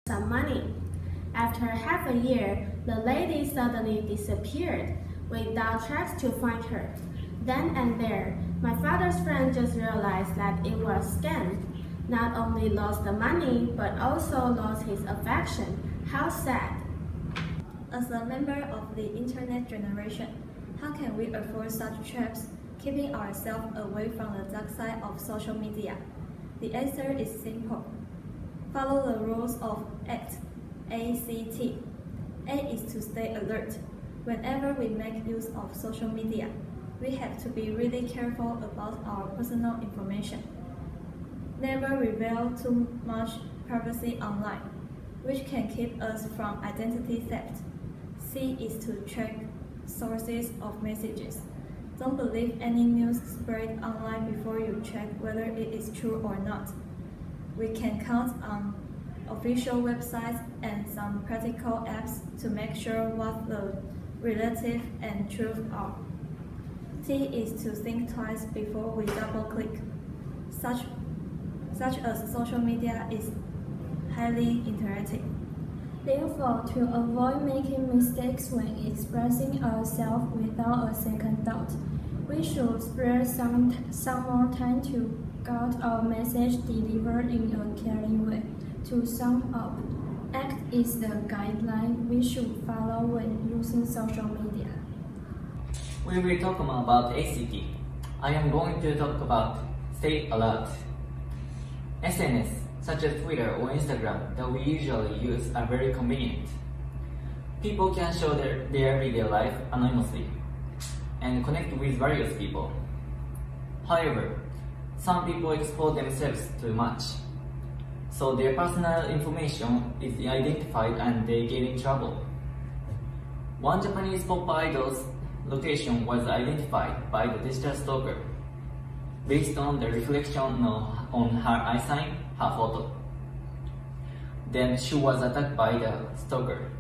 some money. After half a year, the lady suddenly disappeared, without tracks to find her. Then and there, my father's friend just realized that it was scam. Not only lost the money, but also lost his affection. How sad. As a member of the internet generation, how can we avoid such traps, keeping ourselves away from the dark side of social media? The answer is simple. Follow the rules of ASEP. A is to stay alert. Whenever we make use of social media, we have to be really careful about our personal information. Never reveal too much privacy online, which can keep us from identity theft. C is to check sources of messages. Don't believe any news spread online before you check whether it is true or not. We can count on official websites and some practical apps to make sure what the relative and truth are. T is to think twice before we double-click. Such as social media is highly interactive. Therefore, to avoid making mistakes when expressing ourselves without a second thought, we should spare some more time to get our message delivered in a caring way. To sum up, ACT is the guideline we should follow when using social media. When we talk about ACT, I am going to talk about Stay Alert. SNS, such as Twitter or Instagram, that we usually use are very convenient. People can show their everyday life anonymously and connect with various people. However, some people expose themselves too much, so their personal information is identified and they get in trouble. One Japanese pop idol's location was identified by the digital stalker based on the reflection on her eye sign, her photo. Then she was attacked by the stalker.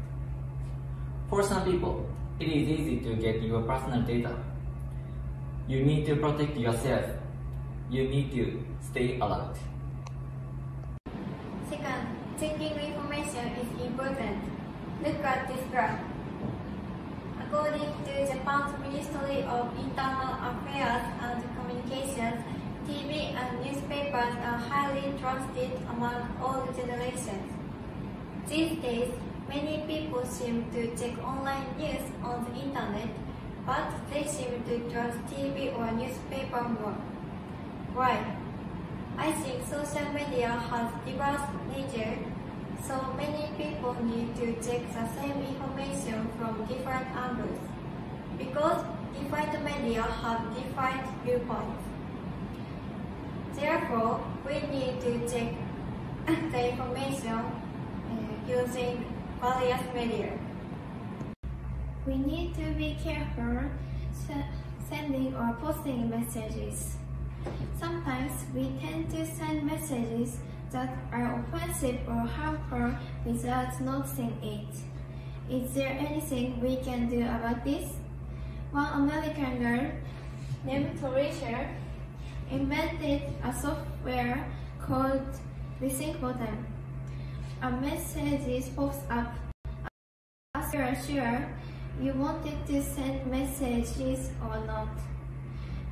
For some people, it is easy to get your personal data. You need to protect yourself. You need to stay alert. Second, checking information is important. Look at this graph. According to Japan's Ministry of Internal Affairs and Communications, TV and newspapers are highly trusted among all generations. These days, many people seem to check online news on the internet, but they seem to trust TV or newspaper more. Why? I think social media has diverse nature, so many people need to check the same information from different angles, because different media have different viewpoints. Therefore, we need to check the information using various media. We need to be careful sending or posting messages. Sometimes we tend to send messages that are offensive or harmful without noticing it. Is there anything we can do about this? One American girl named Teresa invented a software called Rethink Button. A message pops up. Ask you are sure you wanted to send messages or not.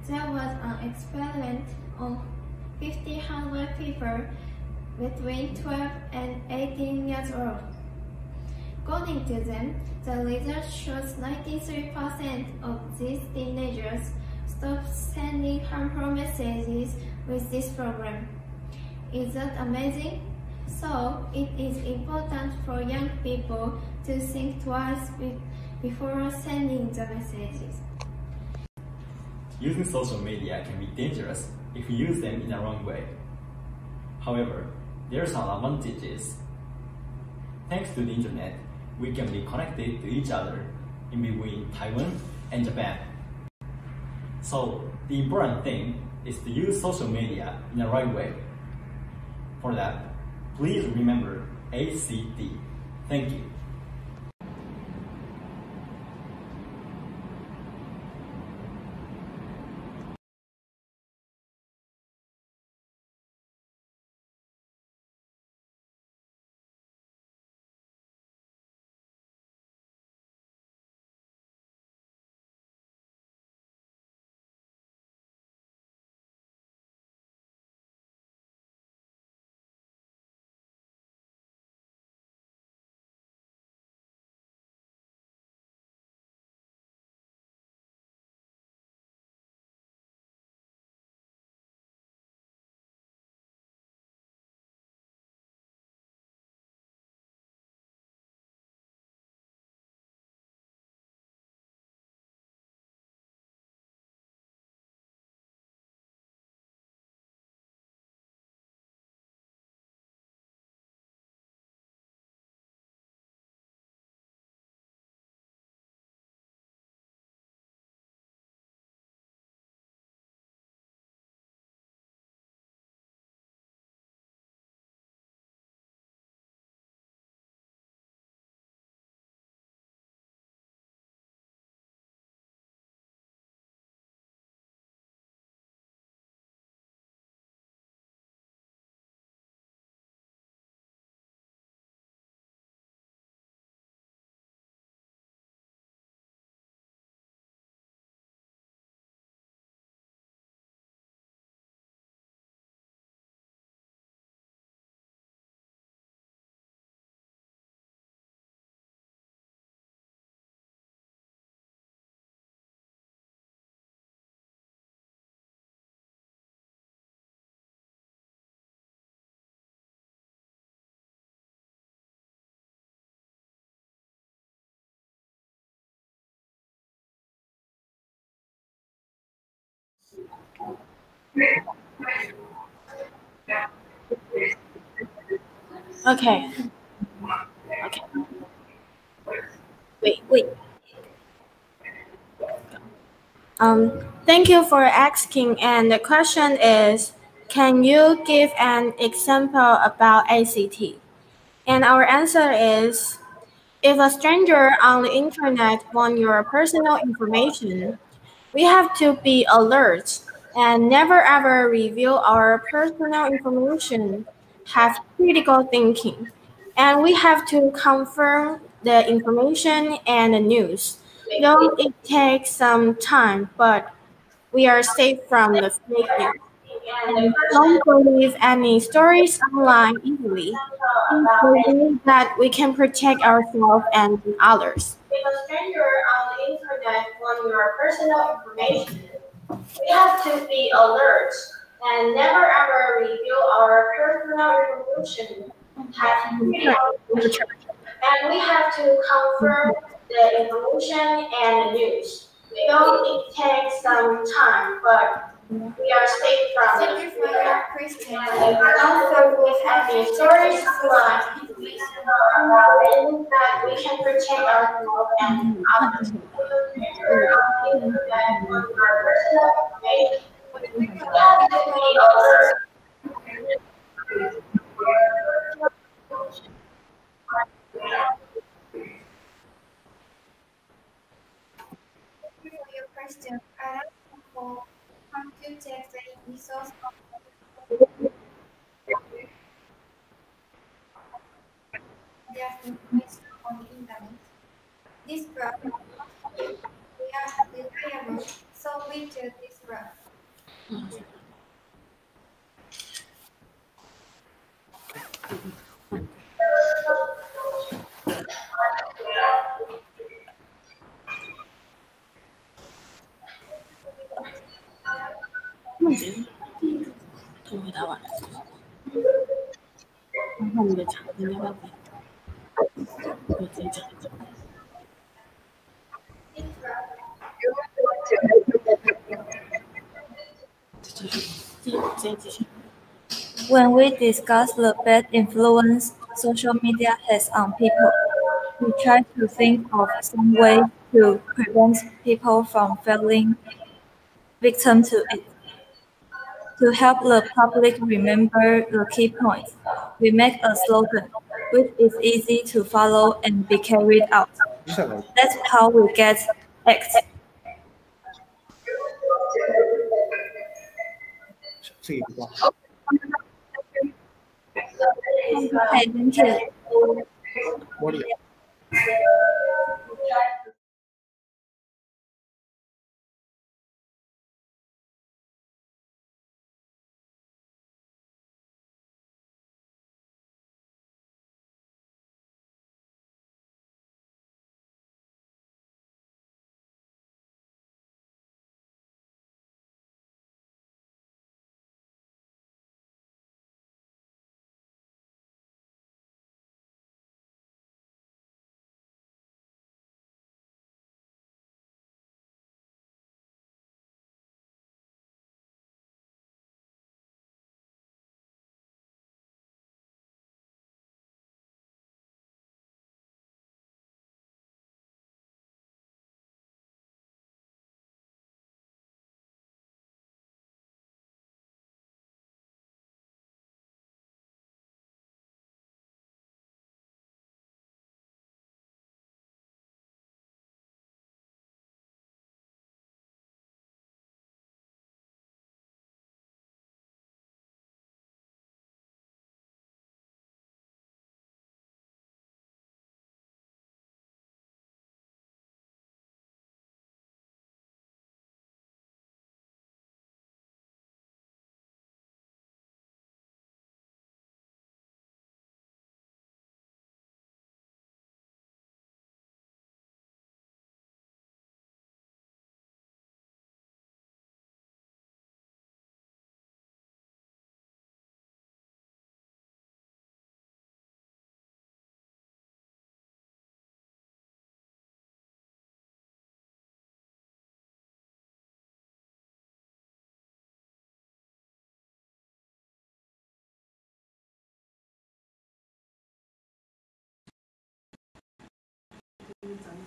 There was an experiment on 1,500 people between 12 and 18 years old. According to them, the result shows 93% of these teenagers stopped sending harmful messages with this program. Is that amazing? So, it is important for young people to think twice before sending the messages. Using social media can be dangerous if you use them in the wrong way. However, there are some advantages. Thanks to the internet, we can be connected to each other in between Taiwan and Japan. So, the important thing is to use social media in the right way. For that, please remember ACT. Thank you. Okay. Okay. Wait. Wait. Thank you for asking. And the question is, can you give an example about ACT? And our answer is, if a stranger on the internet wants your personal information, we have to be alert and never ever reveal our personal information, have critical thinking, and we have to confirm the information and the news. Though it takes some time, but we are safe from the fake news. And don't believe any stories online easily. It's the way that we can protect ourselves and others. If a stranger on the internet wants your personal information, we have to be alert and never ever reveal our personal information. Have critical and we have to confirm the information and the news. Though it takes some time, but we are safe from Thank the you for your question. don't believe any stories online that we can protect ourselves and others. We have to be alert. For your question, I like for how to check the resource of their information on the internet. This graph is reliable, so we choose this graph. 都回答完了，然后你的场，你要不要我直接讲一讲？ This graph When we discuss the bad influence social media has on people, we try to think of some way to prevent people from falling victim to it. To help the public remember the key points, we make a slogan, which is easy to follow and be carried out. That's how we get act. Okay, thank you.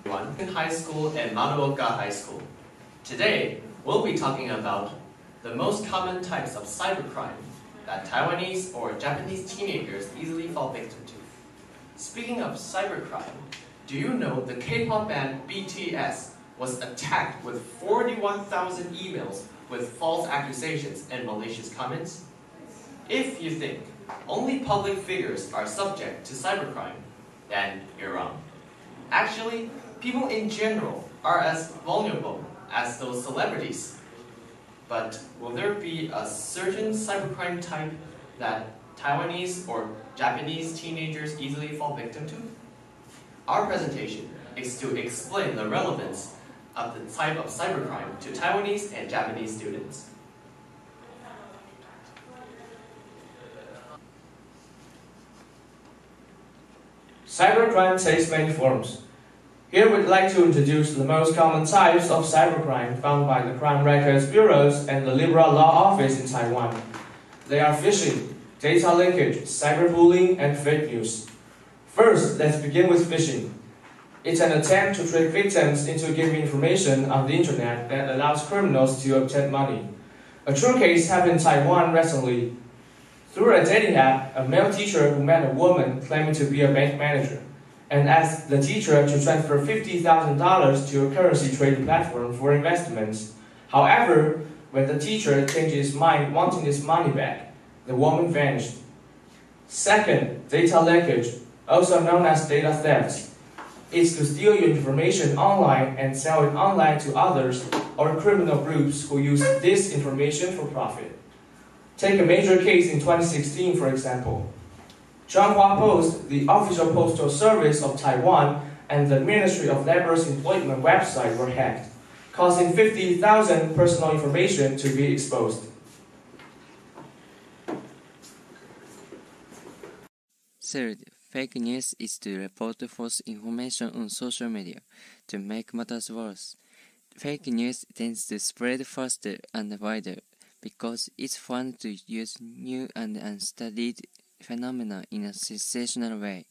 High School and Maruoka High School. Today, we'll be talking about the most common types of cybercrime that Taiwanese or Japanese teenagers easily fall victim to. Speaking of cybercrime, do you know the K-pop band BTS was attacked with 41,000 emails with false accusations and malicious comments? If you think only public figures are subject to cybercrime, then you're wrong. Actually, people in general are as vulnerable as those celebrities. But will there be a certain cybercrime type that Taiwanese or Japanese teenagers easily fall victim to? Our presentation is to explain the relevance of the type of cybercrime to Taiwanese and Japanese students. Cybercrime takes many forms. Here we'd like to introduce the most common types of cybercrime found by the Crime Records Bureaus and the Liberal Law Office in Taiwan. They are phishing, data leakage, cyberbullying, and fake news. First, let's begin with phishing. It's an attempt to trick victims into giving information on the internet that allows criminals to obtain money. A true case happened in Taiwan recently. Through a dating app, a male teacher who met a woman claiming to be a bank manager and asked the teacher to transfer $50,000 to a currency trading platform for investments. However, when the teacher changed his mind wanting his money back, the woman vanished. Second, data leakage, also known as data theft. It's to steal your information online and sell it online to others or criminal groups who use this information for profit. Take a major case in 2016, for example. Zhanghua Post, the official postal service of Taiwan, and the Ministry of Labor's employment website were hacked, causing 50,000 personal information to be exposed. Third, fake news is to report false information on social media. To make matters worse, fake news tends to spread faster and wider because it's fun to use new and unstudied phenomena in a sensational way.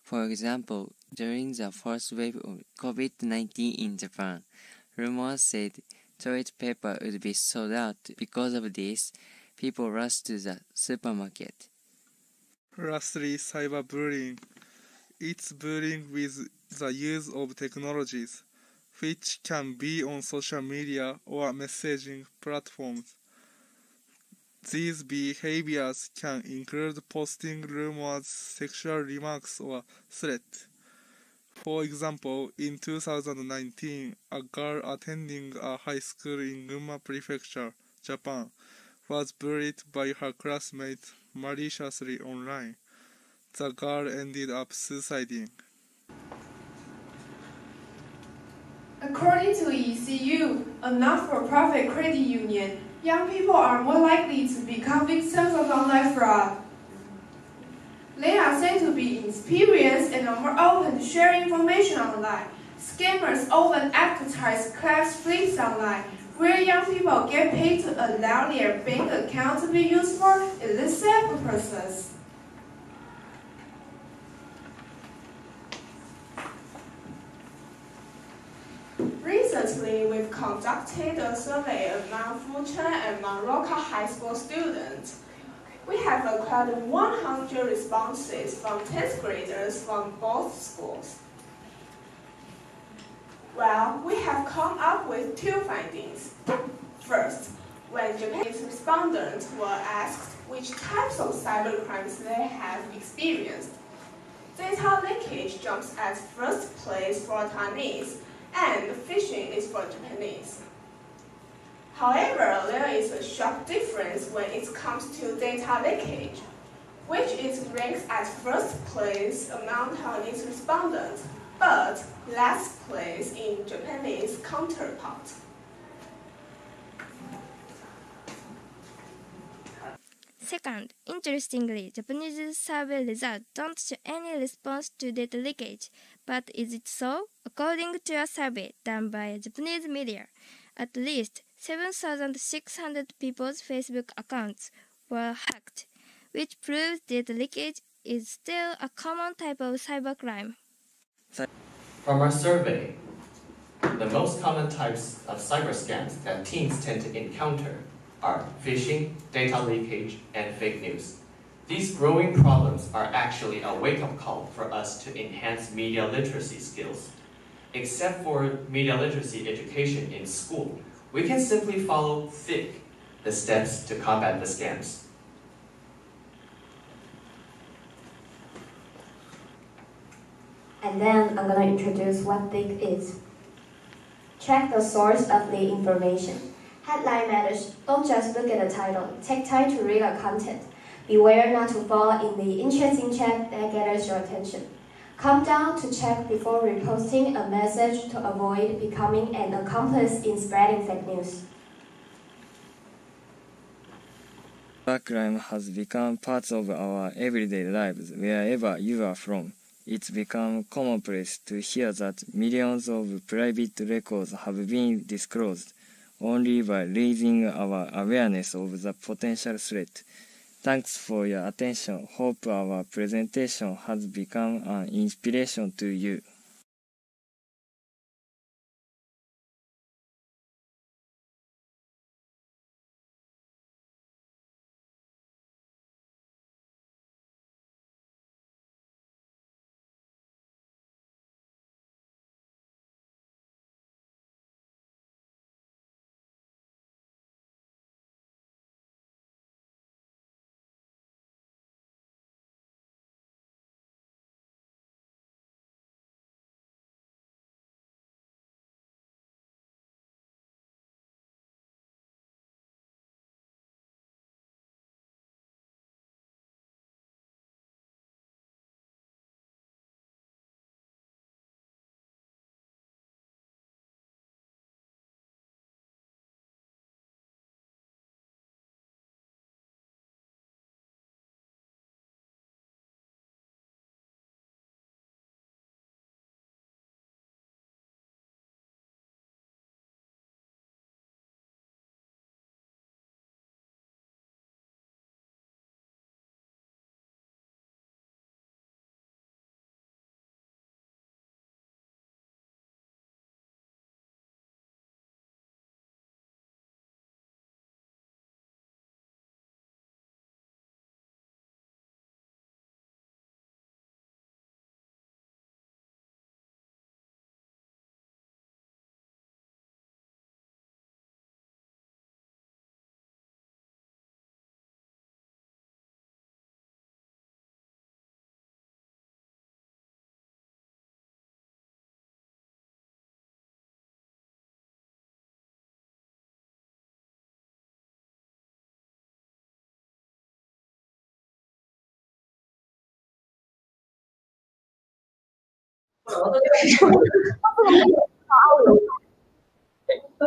For example, during the first wave of COVID-19 in Japan, rumors said toilet paper would be sold out. Because of this, people rushed to the supermarket. Lastly, cyberbullying. It's bullying with the use of technologies, which can be on social media or messaging platforms. These behaviors can include posting rumors, sexual remarks, or threats. For example, in 2019, a girl attending a high school in Gunma Prefecture, Japan, was bullied by her classmates maliciously online. The girl ended up suiciding. According to ECU, a not-for-profit credit union, young people are more likely to become victims of online fraud. They are said to be inexperienced and are more open to sharing information online. Scammers often advertise class flips online, where young people get paid to allow their bank account to be used for illicit purposes. Recently, we've conducted a survey among Fucheng and Maruoka High School students. We have acquired 100 responses from 10th graders from both schools. Well, we have come up with two findings. First, when Japanese respondents were asked which types of cybercrimes they have experienced, data leakage jumps at first place for Taiwanese, and phishing is for Japanese. However, there is a sharp difference when it comes to data leakage, which is ranked at first place among Taiwanese respondents, but last place in Japanese counterpart. Second, interestingly, Japanese survey results don't show any response to data leakage. But is it so? According to a survey done by Japanese media, at least 7,600 people's Facebook accounts were hacked, which proves data leakage is still a common type of cybercrime. From our survey, the most common types of cyber scams that teens tend to encounter are phishing, data leakage, and fake news. These growing problems are actually a wake-up call for us to enhance media literacy skills. Except for media literacy education in school, we can simply follow thick the steps to combat the scams. And then I'm going to introduce what thick is. Check the source of the information. Headline matters. Don't just look at the title. Take time to read the content. Beware not to fall in the interesting chat that gathers your attention. Come down to check before reposting a message to avoid becoming an accomplice in spreading fake news. Cybercrime has become part of our everyday lives wherever you are from. It's become commonplace to hear that millions of private records have been disclosed only by raising our awareness of the potential threat. Thanks for your attention. Hope our presentation has become an inspiration to you.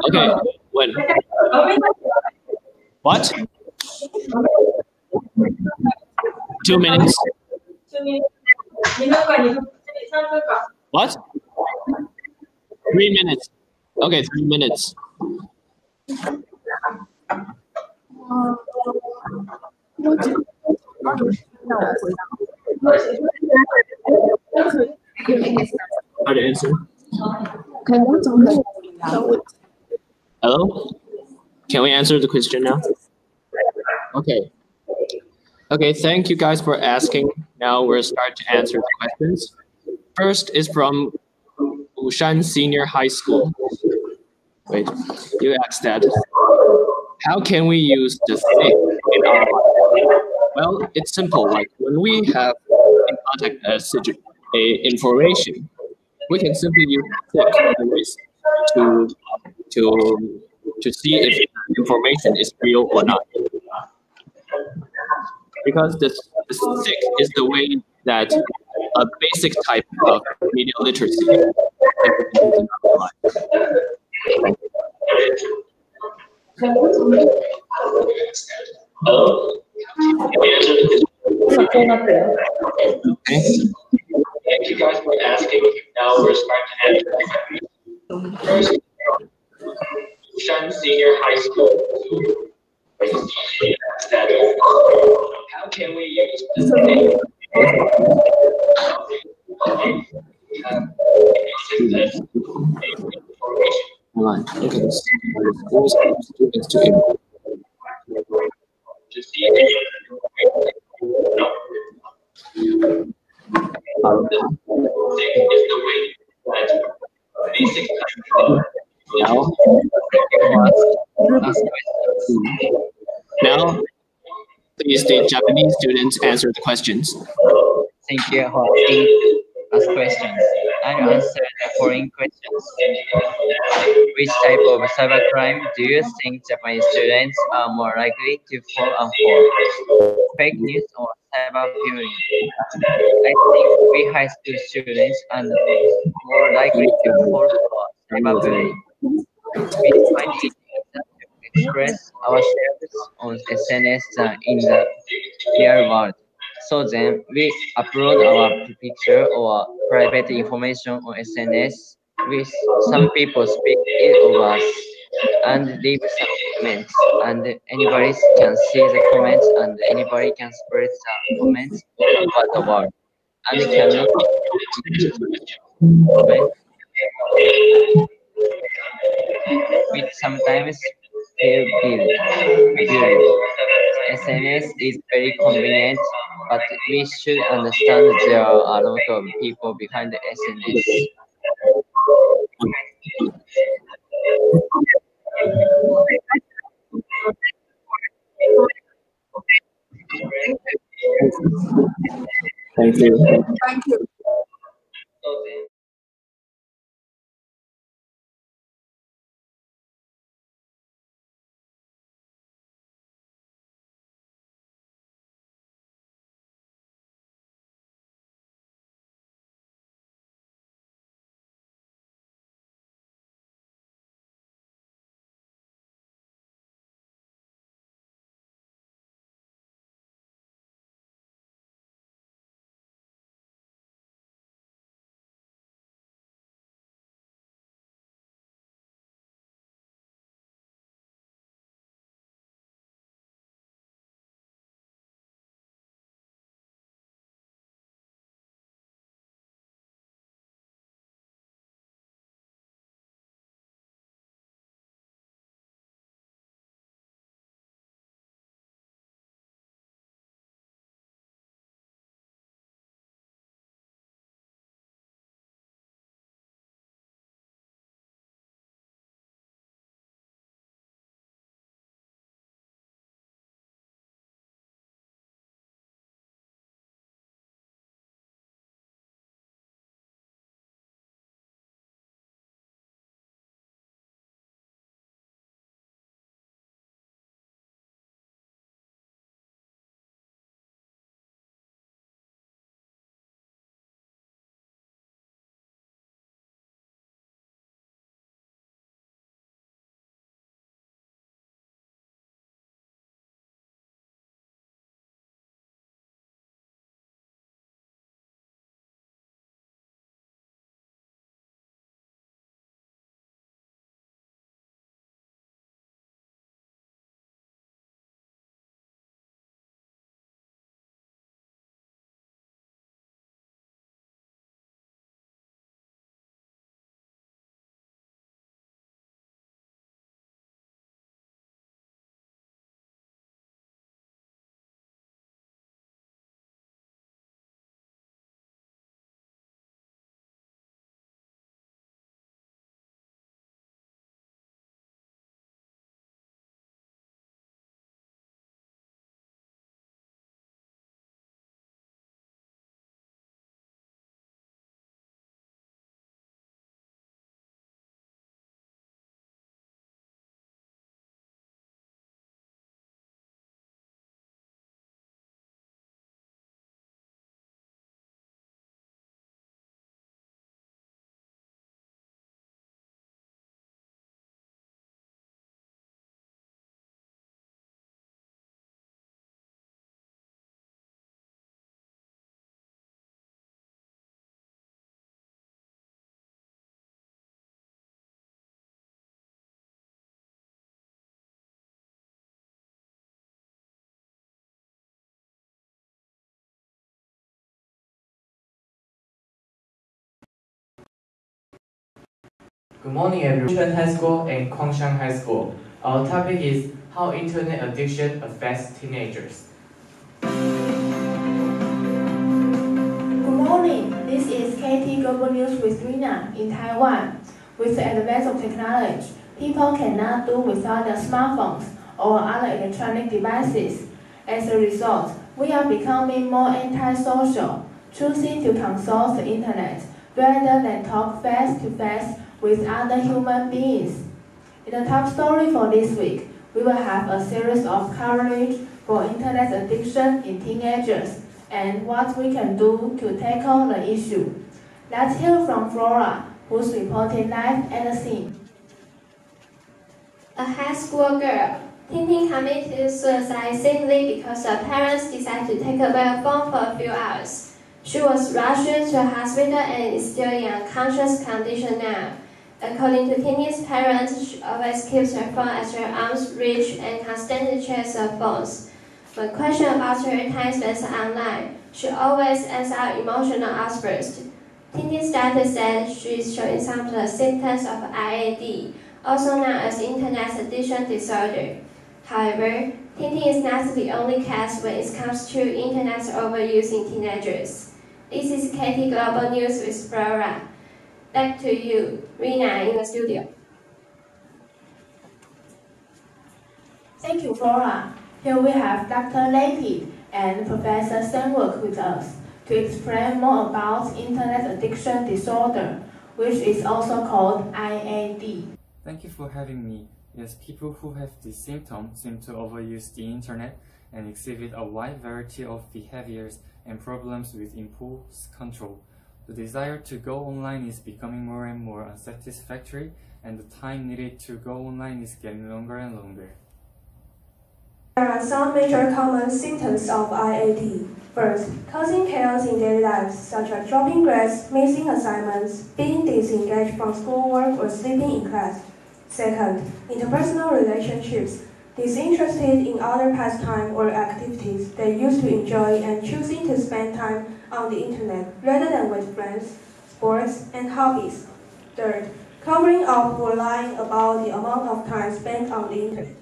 Okay, when? What? 2 minutes? What? 3 minutes. Okay, 3 minutes. How to answer? Hello? Can we answer the question now? Okay. Okay, thank you guys for asking. Now we'll start to answer the questions. First is from Wushan Senior High School. Wait, you asked that. How can we use the thing in our life? Well, it's simple. Like when we have in contact information, we can simply use thick always to see if the information is real or not. Because the thick is the way that a basic type of media literacy is. Okay. Thank you guys for asking. Now we're starting to answer. First, Shan Senior High School. How can we use this thing? online evidence and the schools and students to improve. Now, please the Japanese students answer the questions. Thank you for asking us questions. I'll answer the following questions. Which type of cybercrime do you think Japanese students are more likely to fall for? Fake news or cyberbullying? I think we high school students are more likely to fall for cyberbullying. We find it easier to express ourselves on SNS than in the real world. So then we upload our picture or private information on SNS. With some people speak ill of us and leave some comments, and anybody can see the comments, and anybody can spread the comments over the world, and cannot comment. We sometimes feel guilty. SNS is very convenient, but we should understand there are a lot of people behind the SNS. Thank you. Thank you. Good morning, everyone. Cheng High School and Kwangshan High School. Our topic is how internet addiction affects teenagers. Good morning. This is KT Global News with Rina in Taiwan. With the advance of technology, people cannot do without their smartphones or other electronic devices. As a result, we are becoming more antisocial, choosing to consult the internet rather than talk face-to-face with other human beings. In the top story for this week, we will have a series of coverage for internet addiction in teenagers and what we can do to tackle the issue. Let's hear from Flora, who's reporting live at the scene. A high school girl, Tintin committed suicide simply because her parents decided to take away her phone for a few hours. She was rushed to a hospital and is still in a unconscious condition now. According to Tintin's parents, she always keeps her phone at her arm's reach and constantly checks her phones. When questioned about her time spent online, she always ends out emotional outbursts. Tintin's doctor said she is showing some of the symptoms of IAD, also known as Internet Addiction Disorder. However, Tintin is not the only case when it comes to Internet overuse in teenagers. This is KT Global News with Flora. Back to you, Rina, in the studio. Thank you, Flora. Here we have Dr. Leakage and Professor Senwook with us to explain more about Internet Addiction Disorder, which is also called IAD. Thank you for having me. Yes, people who have this symptom seem to overuse the internet and exhibit a wide variety of behaviors and problems with impulse control. The desire to go online is becoming more and more unsatisfactory, and the time needed to go online is getting longer and longer. There are some major common symptoms of IAD. First, causing chaos in daily life, such as dropping grades, missing assignments, being disengaged from schoolwork, or sleeping in class. Second, interpersonal relationships, disinterested in other pastimes or activities they used to enjoy and choosing to spend time on the internet rather than with friends, sports, and hobbies. Third, covering up or lying about the amount of time spent on the internet.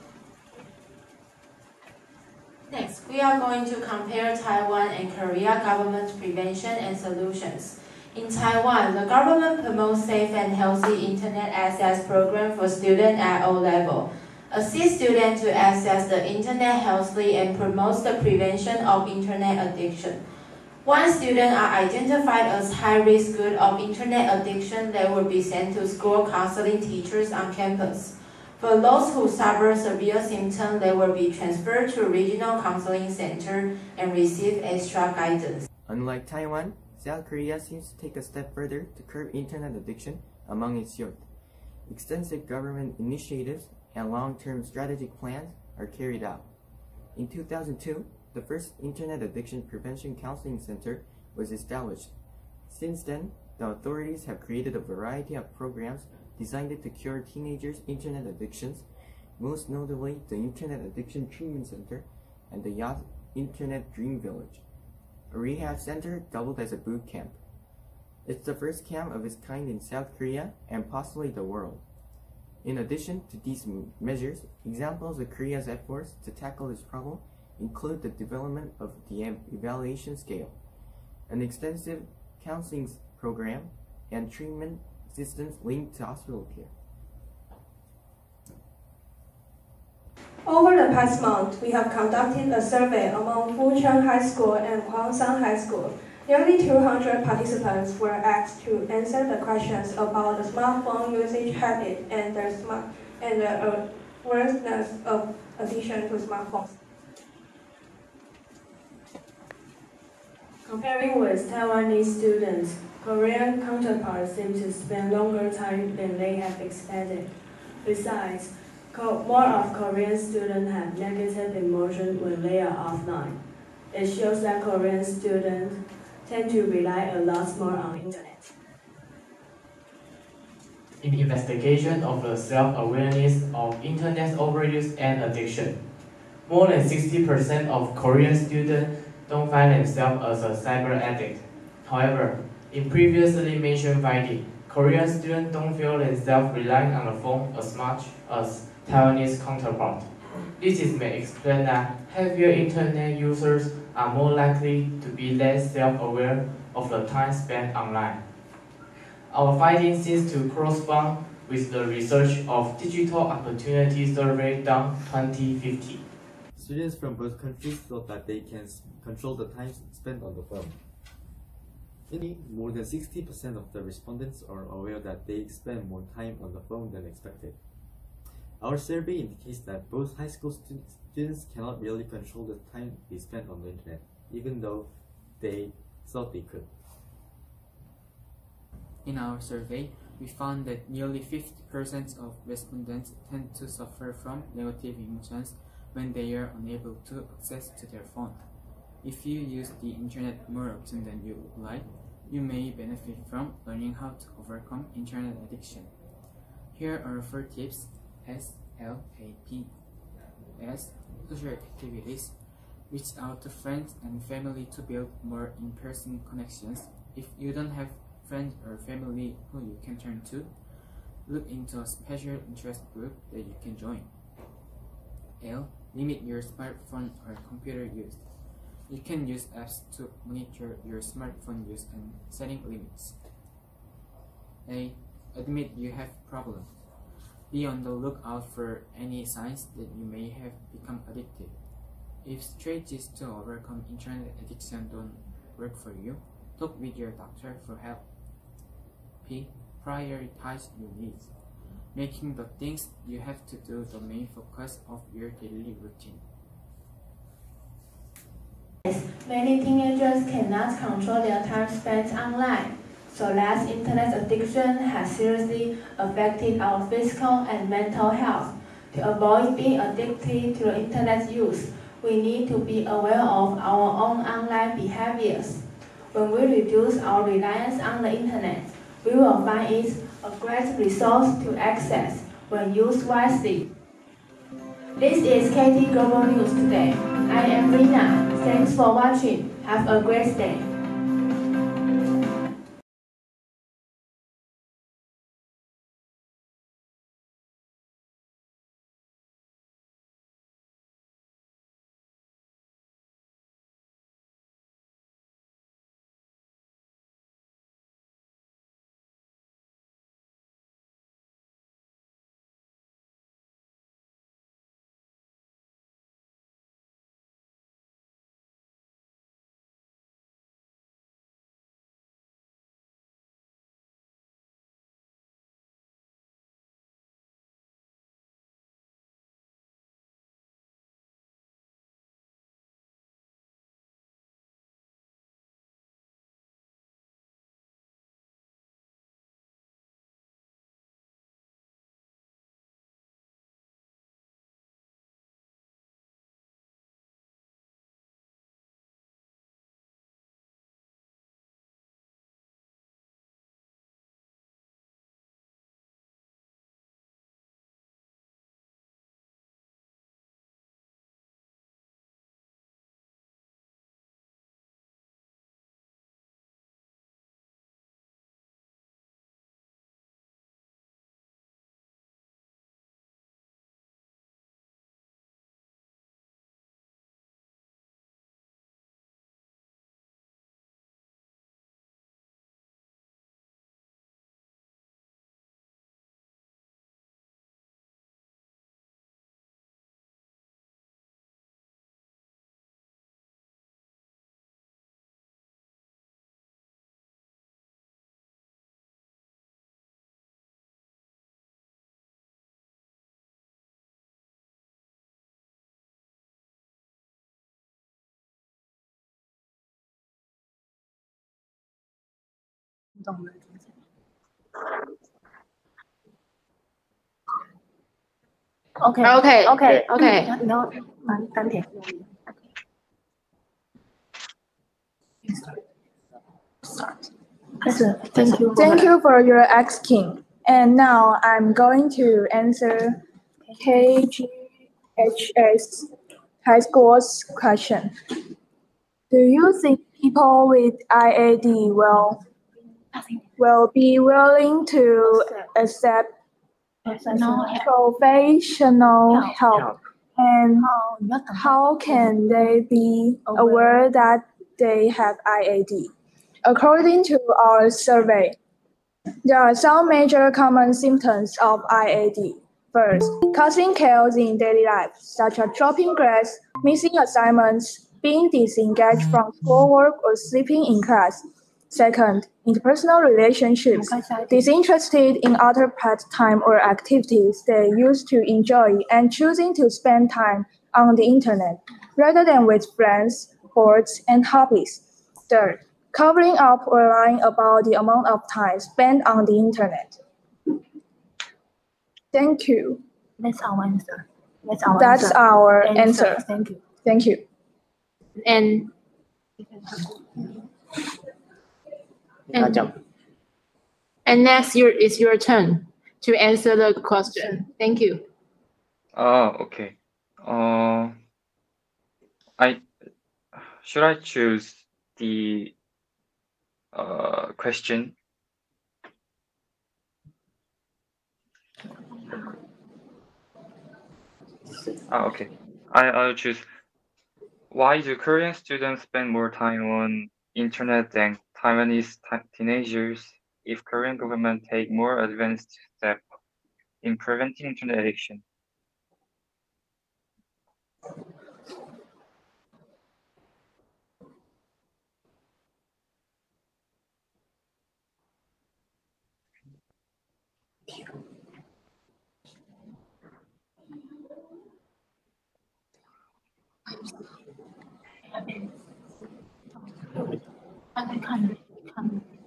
Next, we are going to compare Taiwan and Korea government prevention and solutions. In Taiwan, the government promotes safe and healthy internet access program for students at all levels, assists students to access the internet healthily, and promotes the prevention of internet addiction. Once students are identified as high-risk group of internet addiction, they will be sent to school counseling teachers on campus. For those who suffer severe symptoms, they will be transferred to a regional counseling center and receive extra guidance. Unlike Taiwan, South Korea seems to take a step further to curb internet addiction among its youth. Extensive government initiatives and long-term strategic plans are carried out. In 2002, the first Internet Addiction Prevention Counseling Center was established. Since then, the authorities have created a variety of programs designed to cure teenagers' internet addictions, most notably the Internet Addiction Treatment Center and the Yacht Internet Dream Village. A rehab center doubled as a boot camp. It's the first camp of its kind in South Korea and possibly the world. In addition to these measures, examples of Korea's efforts to tackle this problem include the development of the evaluation scale, an extensive counseling program, and treatment systems linked to hospital care. Over the past month, we have conducted a survey among Fucheng High School and Kwangshan High School. Nearly 200 participants were asked to answer the questions about the smartphone usage habit and the awareness of addiction to smartphones. Comparing with Taiwanese students, Korean counterparts seem to spend longer time than they have expected. Besides, more of Korean students have negative emotions when they are offline. It shows that Korean students tend to rely a lot more on the internet. In the investigation of the self-awareness of internet overuse and addiction, more than 60% of Korean students don't find themselves as a cyber addict. However, in previously mentioned finding, Korean students don't feel themselves relying on the phone as much as Taiwanese counterparts. This may explain that heavier internet users are more likely to be less self-aware of the time spent online. Our findings seem to correspond with the research of Digital Opportunity Survey done 2015. Students from both countries thought that they can control the time spent on the phone. More than 60% of the respondents are aware that they spend more time on the phone than expected. Our survey indicates that both high school students cannot really control the time they spend on the internet, even though they thought they could. In our survey, we found that nearly 50% of respondents tend to suffer from negative emotions when they are unable to access to their phone. If you use the internet more often than you would like, you may benefit from learning how to overcome internet addiction. Here are 4 tips. SLAP. S. Social activities. Reach out to friends and family to build more in-person connections. If you don't have friends or family who you can turn to, look into a special interest group that you can join. L. Limit your smartphone or computer use. You can use apps to monitor your smartphone use and setting limits. A. Admit you have problems. Be on the lookout for any signs that you may have become addicted. If strategies to overcome internet addiction don't work for you, talk with your doctor for help. P. Prioritize your needs. Making the things you have to do the main focus of your daily routine. Many teenagers cannot control their time spent online, so less internet addiction has seriously affected our physical and mental health. To avoid being addicted to the internet use, we need to be aware of our own online behaviors. When we reduce our reliance on the internet, we will find it a great resource to access when used wisely. This is KT Global News today. I am Rina. Thanks for watching. Have a great day. Okay. No, 丹田。Thank you for your asking. And now I'm going to answer KGHS high school's question. Do you think people with IAD will will be willing to accept professional help, and how can they be aware that they have IAD? According to our survey, there are some major common symptoms of IAD. First, causing chaos in daily life, such as dropping grades, missing assignments, being disengaged from schoolwork, or sleeping in class. Second, interpersonal relationships, disinterested in other pastime or activities they used to enjoy and choosing to spend time on the internet rather than with friends, sports, and hobbies. Third, covering up or lying about the amount of time spent on the internet. Thank you. That's our answer. That's our answer. Thank you. Thank you. And next is your turn to answer the question. Thank you. Okay. Should I choose the question? Okay. I'll choose. Why do Korean students spend more time on internet than Taiwanese teenagers? If Korean government take more advanced steps in preventing internet addiction?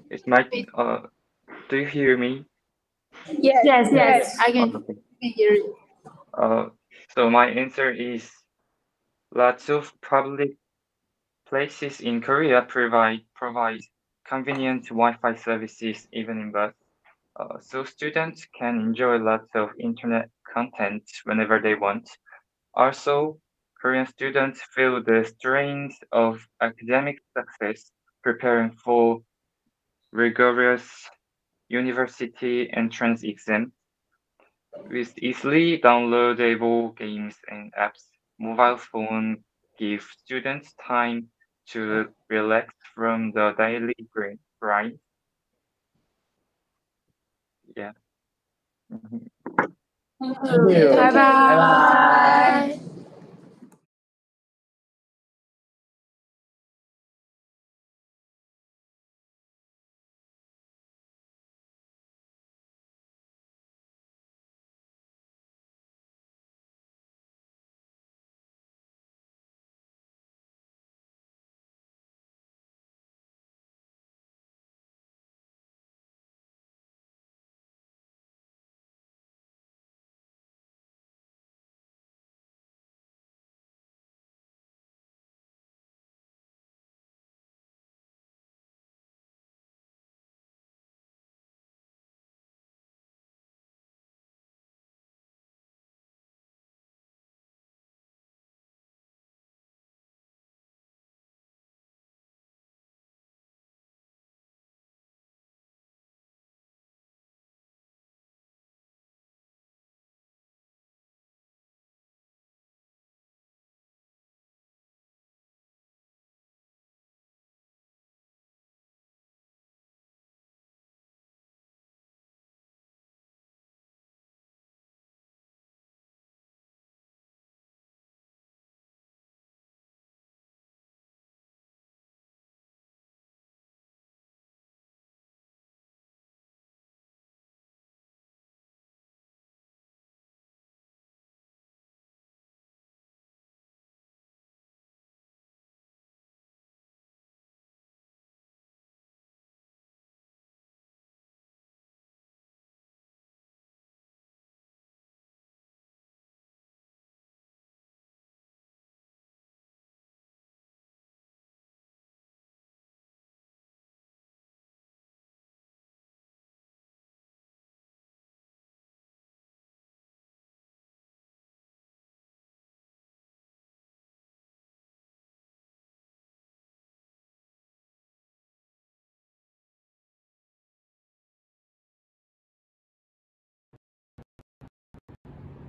It's my. Do you hear me? Yes. I can hear you. So my answer is lots of public places in Korea provide convenient Wi-Fi services even in bus. So students can enjoy lots of internet content whenever they want. Also, Korean students feel the strains of academic success preparing for rigorous university entrance exams. With easily downloadable games and apps, mobile phone give students time to relax from the daily grind. Yeah. Thank you. Bye-bye.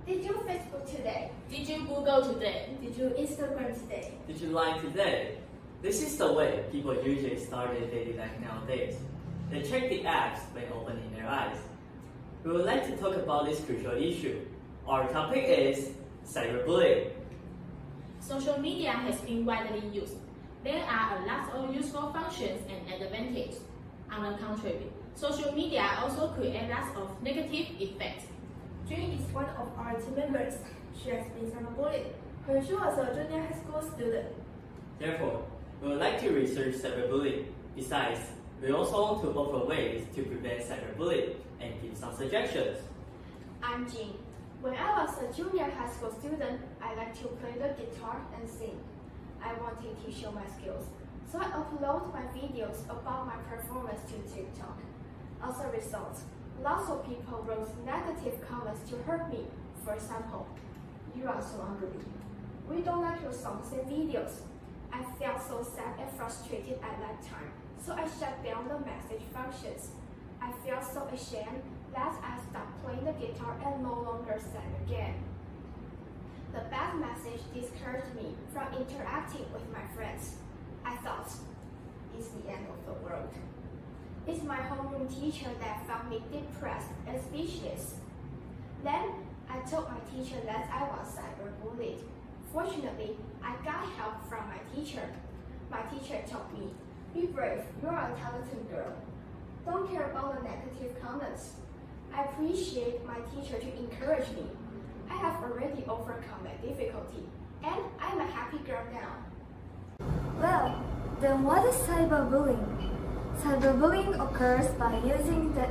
Did you Facebook today? Did you Google today? Did you Instagram today? Did you lie today? This is the way people usually start their daily life nowadays. They check the apps when opening their eyes. We would like to talk about this crucial issue. Our topic is cyberbullying. Social media has been widely used. There are a lot of useful functions and advantages. On the contrary, social media also creates lots of negative effects. June is one of our team members. She has been cyberbullied when she was a junior high school student. Therefore, we would like to research cyberbullying. Besides, we also want to offer ways to prevent cyberbullying and give some suggestions. I'm Jean. When I was a junior high school student, I liked to play the guitar and sing. I wanted to show my skills, so I uploaded my videos about my performance to TikTok. As a result, lots of people wrote negative comments to hurt me. For example, "You are so ugly. We don't like your songs and videos." I felt so sad and frustrated at that time, so I shut down the message functions. I felt so ashamed that I stopped playing the guitar and no longer sang again. The bad message discouraged me from interacting with my friends. I thought, it's the end of the world. It's my homeroom teacher that found me depressed and speechless. Then I told my teacher that I was cyberbullied. Fortunately, I got help from my teacher. My teacher told me, "Be brave, you are a talented girl. Don't care about the negative comments." I appreciate my teacher to encourage me. I have already overcome my difficulty, and I'm a happy girl now. Well, then what is cyberbullying? Cyberbullying occurs by using the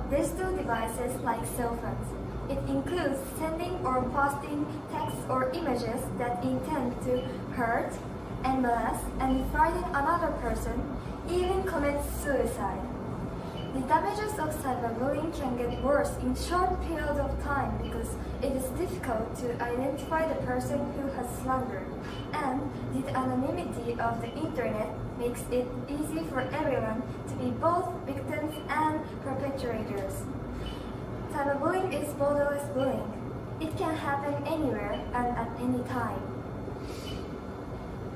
digital devices like cell phones. It includes sending or posting texts or images that intend to hurt, molest, and frighten another person, even commit suicide. The damages of cyberbullying can get worse in short periods of time because it is difficult to identify the person who has slandered, and the anonymity of the internet makes it easy for everyone to be both victims and perpetrators. Cyberbullying is borderless bullying. It can happen anywhere and at any time.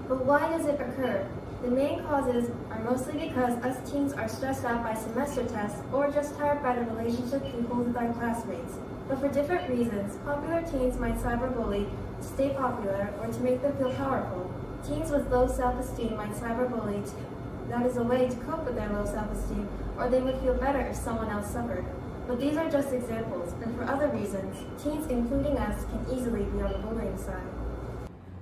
But why does it occur? The main causes are mostly because us teens are stressed out by semester tests or just tired by the relationship people with our classmates. But for different reasons, popular teens might cyberbully to stay popular or to make them feel powerful. Teens with low self-esteem might cyberbully that is a way to cope with their low self-esteem, or they would feel better if someone else suffered. But these are just examples, and for other reasons, teens, including us, can easily be on the bullying side.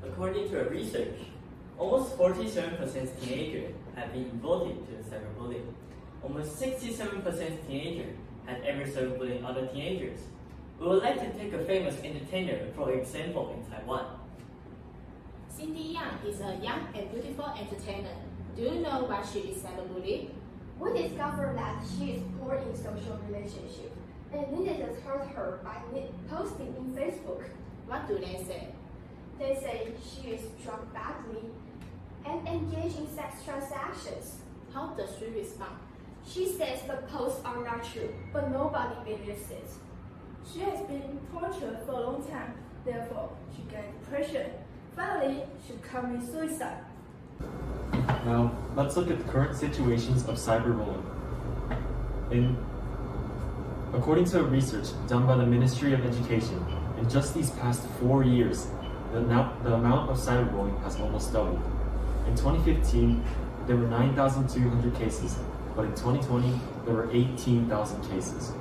According to a research, almost 47% teenagers have been involved in cyberbullying. Almost 67% teenagers have ever cyberbullied other teenagers. We would like to take a famous entertainer, for example, in Taiwan. Cindy Yang is a young and beautiful entertainer. Do you know why she is cyberbullied? We discovered that she is poor in social relationships, and netizens hurt her by posting in Facebook. What do they say? They say she is drunk badly and engaged in sex transactions. How does she respond? She says the posts are not true, but nobody believes it. She has been tortured for a long time, therefore she got depression. Finally, she committed suicide. Now, let's look at the current situations of cyberbullying. According to research done by the Ministry of Education, in just these past 4 years, the amount of cyberbullying has almost doubled. In 2015, there were 9,200 cases, but in 2020, there were 18,000 cases.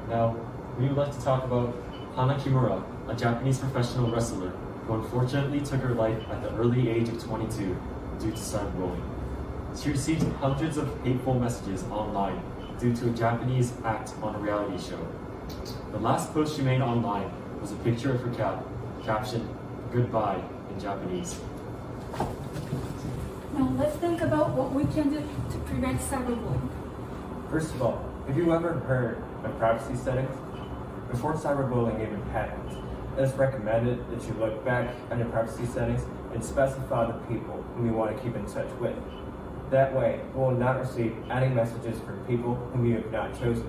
Now, we would like to talk about Hana Kimura, a Japanese professional wrestler who unfortunately took her life at the early age of 22 due to cyberbullying. She received hundreds of hateful messages online due to a Japanese act on a reality show. The last post she made online was a picture of her cat, captioned, "Goodbye" in Japanese. Now let's think about what we can do to prevent cyberbullying. First of all, have you ever heard of privacy settings? Before cyberbullying even happens, it is recommended that you look back on your privacy settings and specify the people whom you want to keep in touch with. That way, you will not receive any messages from people whom you have not chosen.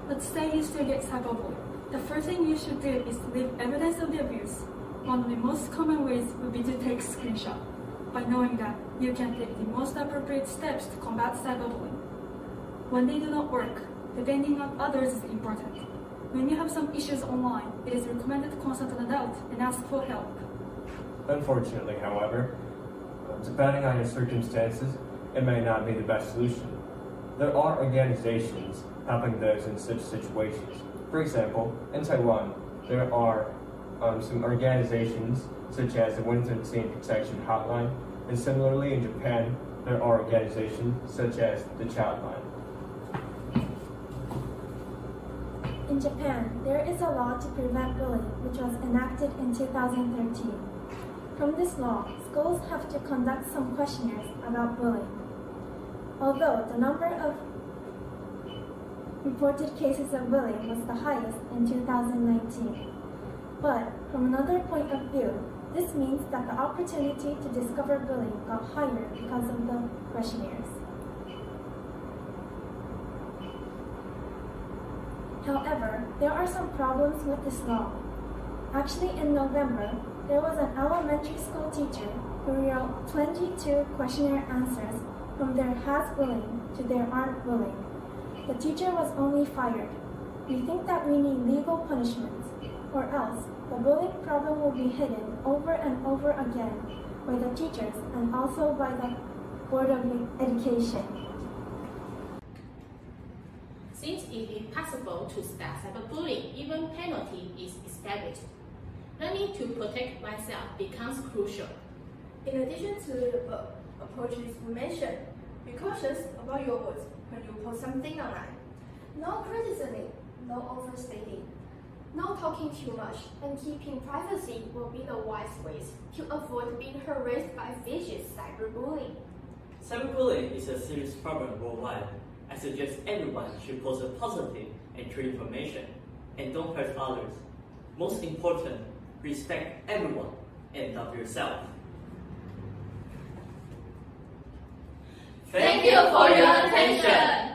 Let's say you still get cyberbullied. The first thing you should do is leave evidence of the abuse. One of the most common ways would be to take screenshot. By knowing that, you can take the most appropriate steps to combat cyberbullying. When they do not work, depending on others is important. When you have some issues online, it is recommended to consult an adult and ask for help. Unfortunately, however, depending on your circumstances, it may not be the best solution. There are organizations helping those in such situations. For example, in Taiwan, there are some organizations such as the Winter Teen Protection Hotline, and similarly in Japan, there are organizations such as the Childline. In Japan, there is a law to prevent bullying, which was enacted in 2013. From this law, schools have to conduct some questionnaires about bullying. Although the number of reported cases of bullying was the highest in 2019. But from another point of view, this means that the opportunity to discover bullying got higher because of the questionnaires. However, there are some problems with this law. Actually, in November, there was an elementary school teacher who wrote 22 questionnaire answers from there has bullying to there aren't bullying. The teacher was only fired. We think that we need legal punishments, or else the bullying problem will be hidden over and over again by the teachers and also by the Board of Education. Since it is possible to stop cyberbullying, even penalty is established. Learning to protect oneself becomes crucial. In addition to the approaches we mentioned, be cautious about your words when you post something online. No criticizing, no overstating, no talking too much, and keeping privacy will be the wise ways to avoid being harassed by vicious cyberbullying. Cyberbullying is a serious problem worldwide. I suggest everyone should post a positive and true information and don't hurt others. Most important, respect everyone and love yourself. Thank you for your attention.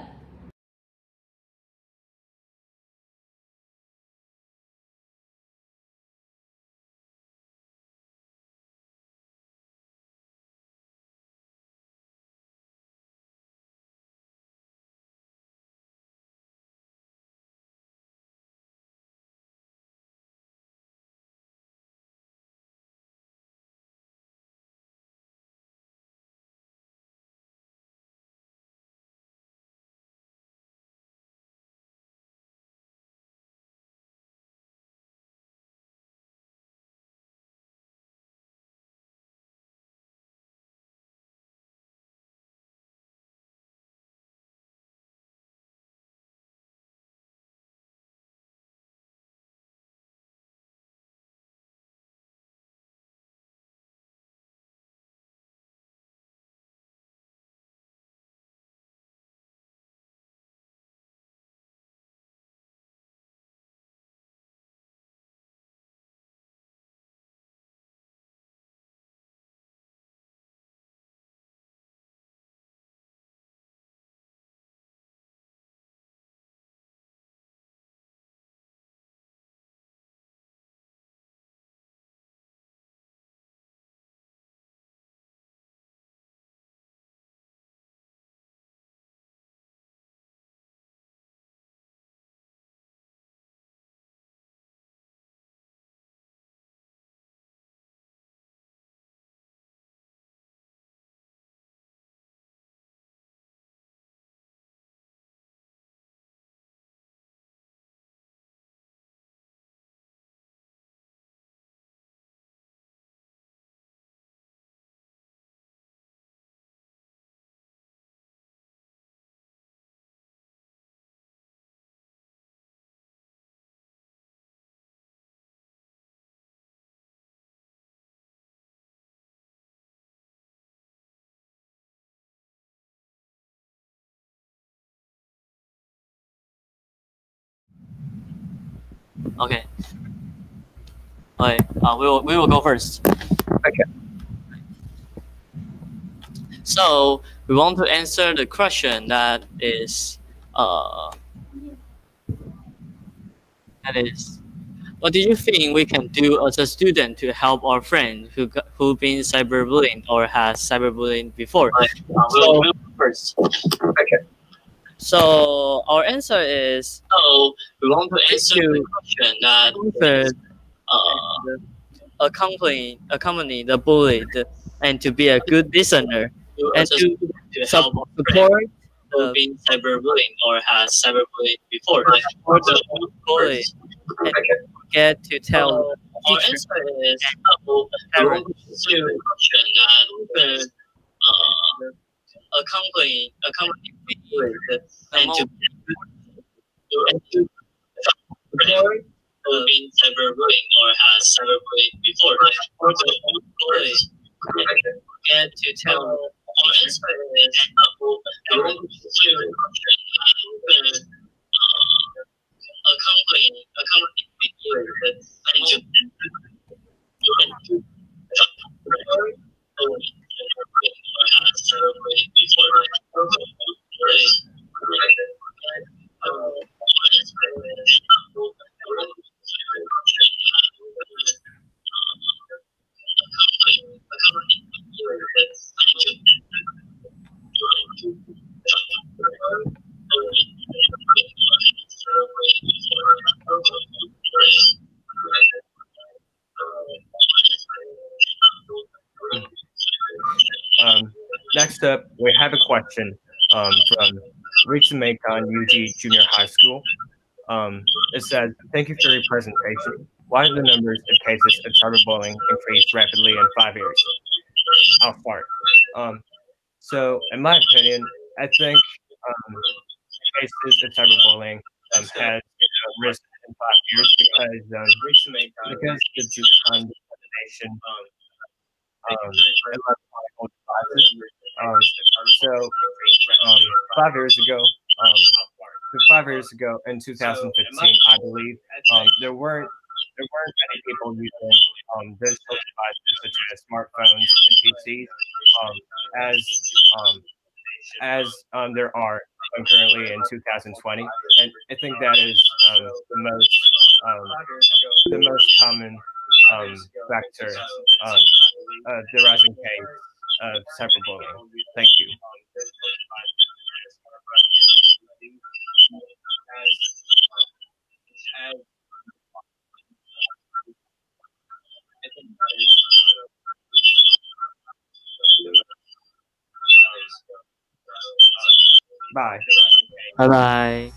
Okay. Okay. We will go first. Okay. So we want to answer the question that is That is, what do you think we can do as a student to help our friend who been cyberbullied or has cyberbullying before? So, first. Okay. So our answer is we want to answer the question that accompany the bullied and to be a good listener and to support the been cyberbullying or has cyberbullying before or the bully and get to tell our answer is parents to accompany the and to support the been cyberbullying or has cyberbullying before or the bully get to tell our answer is parents to accompany and to support Next up, we have a question from Rich Macon UG Junior High School. It says, thank you for your presentation. Why do the numbers of cases of cyberbullying increase rapidly in 5 years? I'll start. So, in my opinion, I think cases of cyberbullying has risen in 5 years because the nation electronic devices. So 5 years ago, 5 years ago in 2015, I believe there weren't many people using digital devices such as smartphones and PCs as there are currently in 2020, and I think that is the most common factor the rising case of cyberbullying. Thank you. Bye. Bye-bye.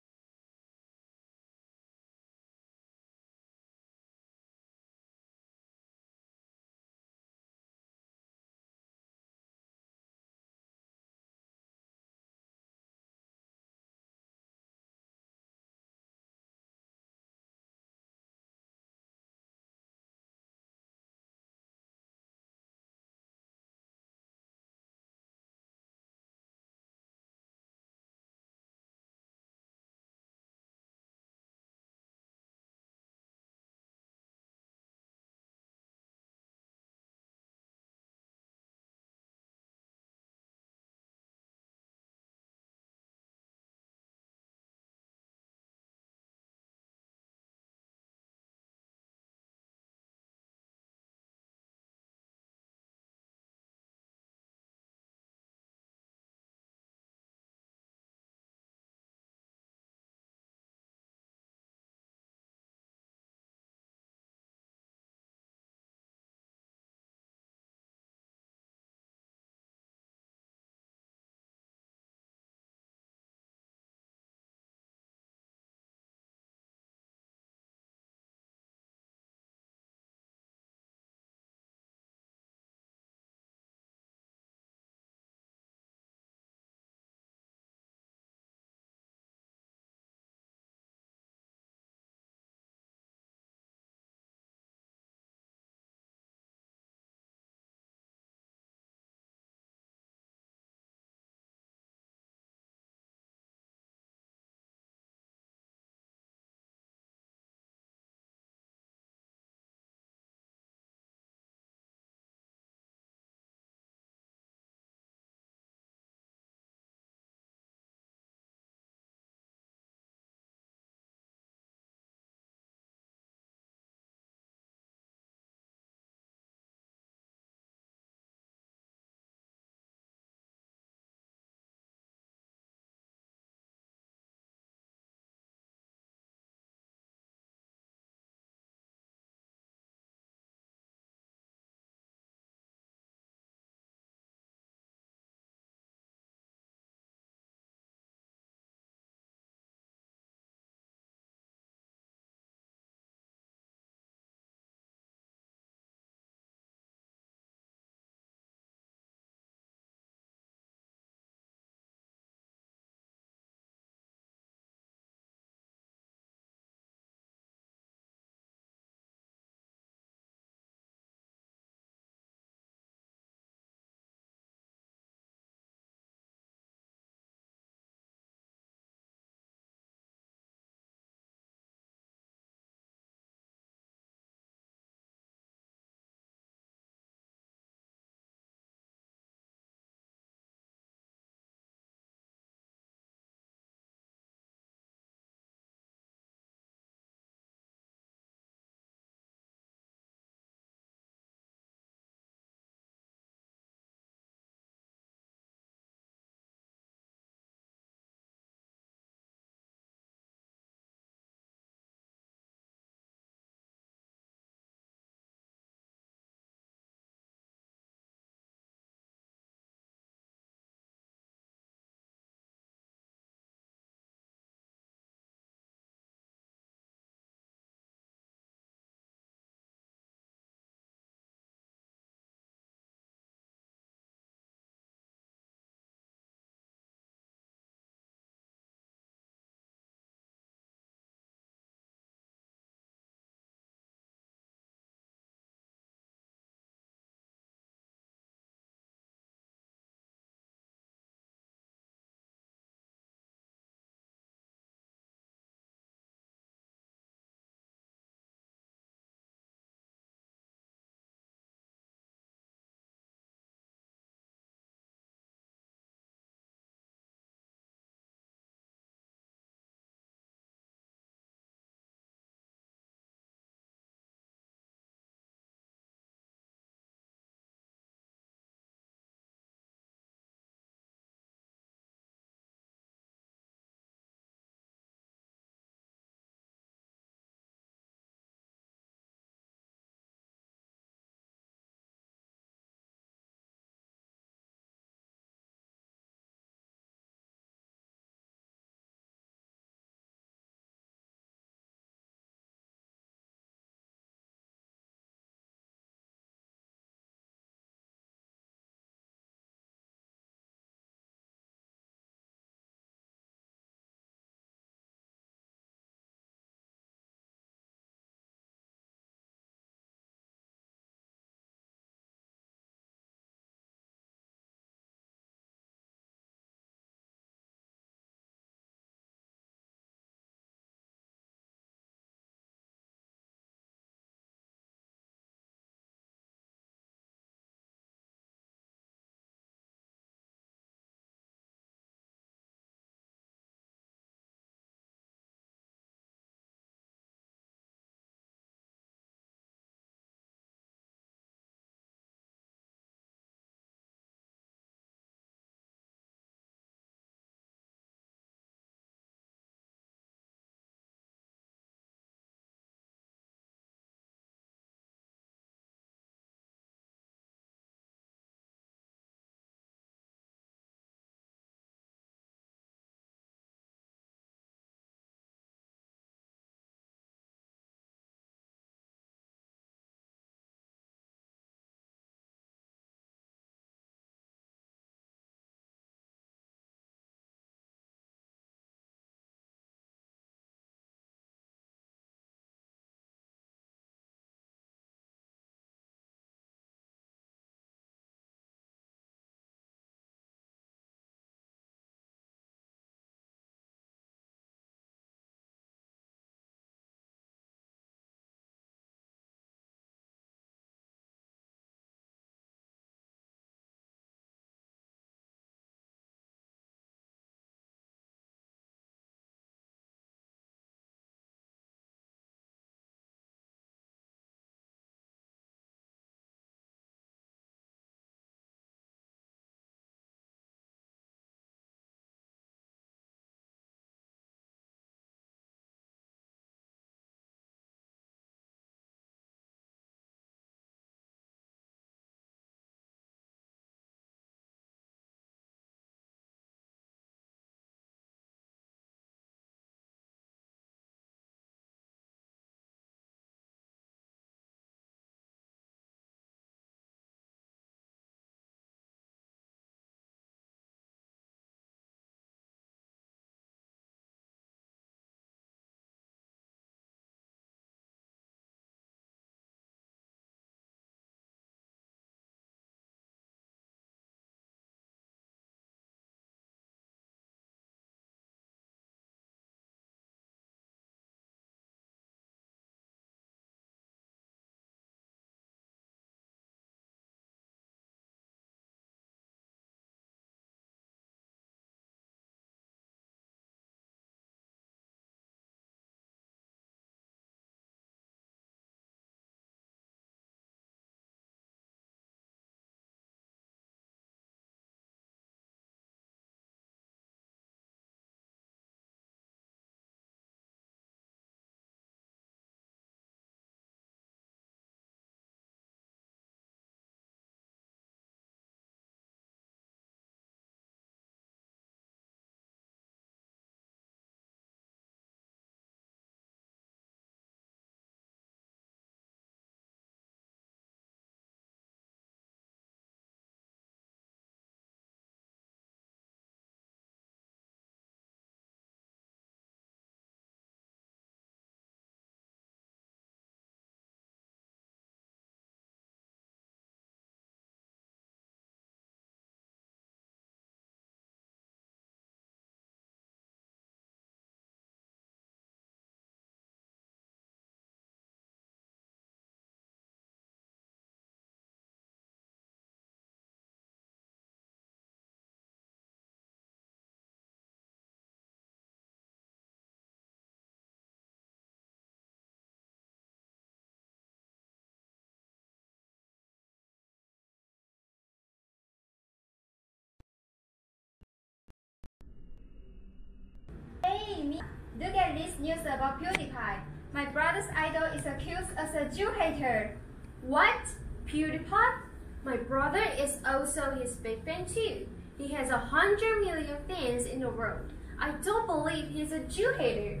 this news about PewDiePie. My brother's idol is accused as a Jew hater. What? PewDiePie? My brother is also his big fan too. He has 100 million fans in the world. I don't believe he's a Jew hater.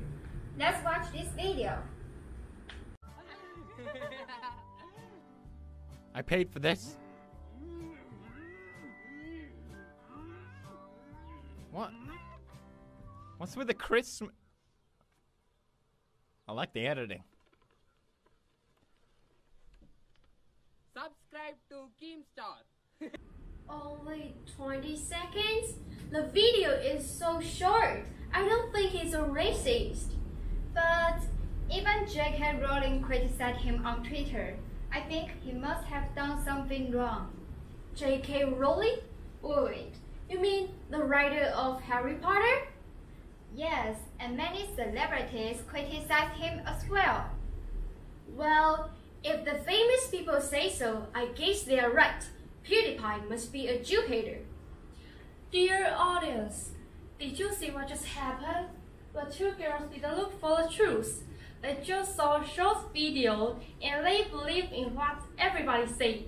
Let's watch this video. I paid for this. What? What's with the Christmas? I like the editing. Subscribe to Keemstar. Only 20 seconds? The video is so short. I don't think he's a racist. But even J.K. Rowling criticized him on Twitter. I think he must have done something wrong. J.K. Rowling? Wait, you mean the writer of Harry Potter? Yes, and many celebrities criticized him as well. Well, if the famous people say so, I guess they are right. PewDiePie must be a Jew hater. Dear audience, did you see what just happened? The two girls didn't look for the truth. They just saw a short video and they believed in what everybody said.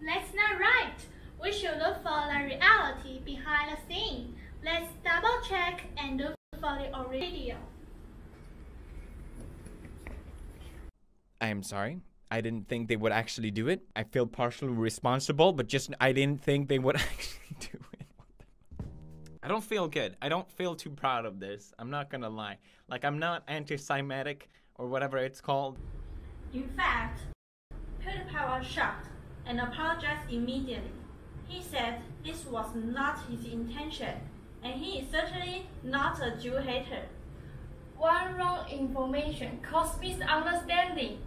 That's not right. We should look for the reality behind the scene. Let's double check and look for the original video. I am sorry. I didn't think they would actually do it. I feel partially responsible, but I didn't think they would actually do it. I don't feel good. I don't feel too proud of this. I'm not gonna lie. Like, I'm not anti-Semitic or whatever it's called. In fact, PewDiePie was shocked and apologized immediately. He said this was not his intention, and he is certainly not a Jew hater. One wrong information caused misunderstanding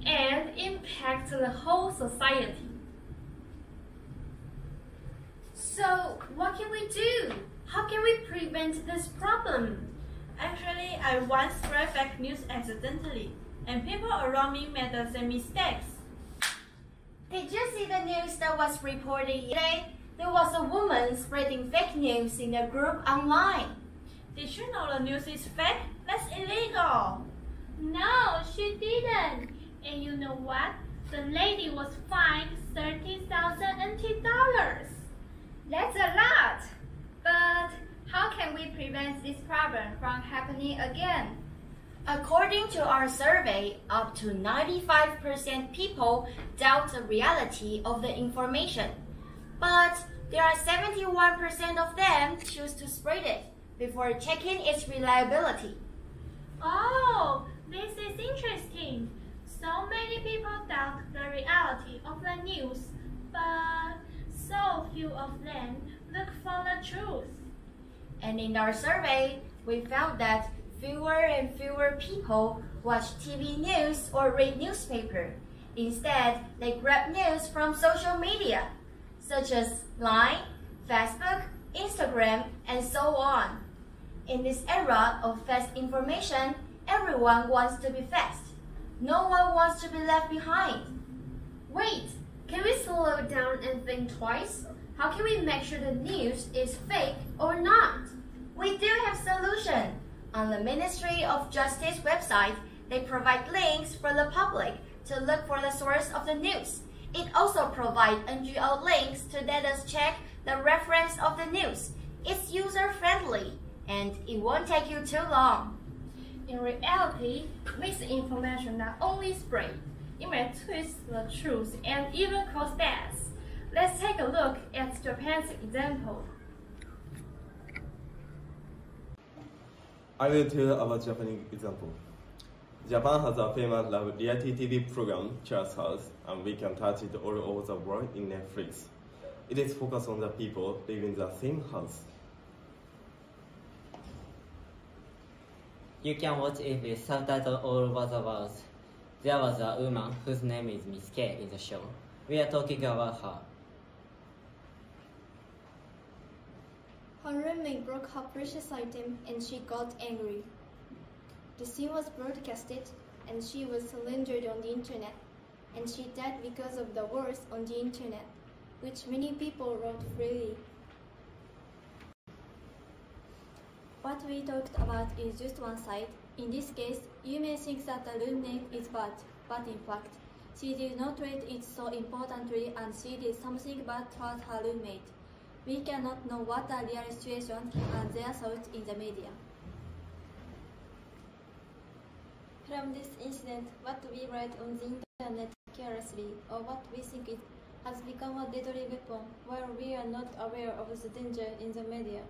and impacts the whole society. So, what can we do? How can we prevent this problem? Actually, I once spread fake news accidentally, and people around me made the same mistakes. Did you see the news that was reported yesterday? There was a woman spreading fake news in a group online. Did you know the news is fake? That's illegal. No, she didn't. And you know what? The lady was fined $30,000. That's a lot. But how can we prevent this problem from happening again? According to our survey, up to 95% people doubt the reality of the information. But there are 71% of them choose to spread it before checking its reliability. Oh, this is interesting. So many people doubt the reality of the news, but so few of them look for the truth. And in our survey, we found that fewer and fewer people watch TV news or read newspaper. Instead, they grab news from social media, such as Line, Facebook, Instagram, and so on. In this era of fast information, everyone wants to be fast. No one wants to be left behind. Wait, can we slow down and think twice? How can we make sure the news is fake or not? We do have solution. On the Ministry of Justice website, they provide links for the public to look for the source of the news. It also provides NGO links to let us check the reference of the news. It's user-friendly, and it won't take you too long. In reality, misinformation not only spread, it may twist the truth and even cause deaths. Let's take a look at Japan's example. I will tell about Japanese example. Japan has a famous reality TV program, Terrace House, and we can touch it all over the world in Netflix. It is focused on the people living in the same house. You can watch it with subtitles all over the world. There was a woman whose name is Miss K in the show. We are talking about her. Her roommate broke her precious item and she got angry. The scene was broadcasted and she was slandered on the internet, and she died because of the words on the internet, which many people wrote freely. what we talked about is just one side. In this case, you may think that the roommate is bad, but in fact, she did not treat it so importantly and she did something bad towards her roommate. We cannot know what the real situation and their thoughts in the media. From this incident, what we read on the internet carelessly or what we think it has become a deadly weapon while we are not aware of the danger in the media.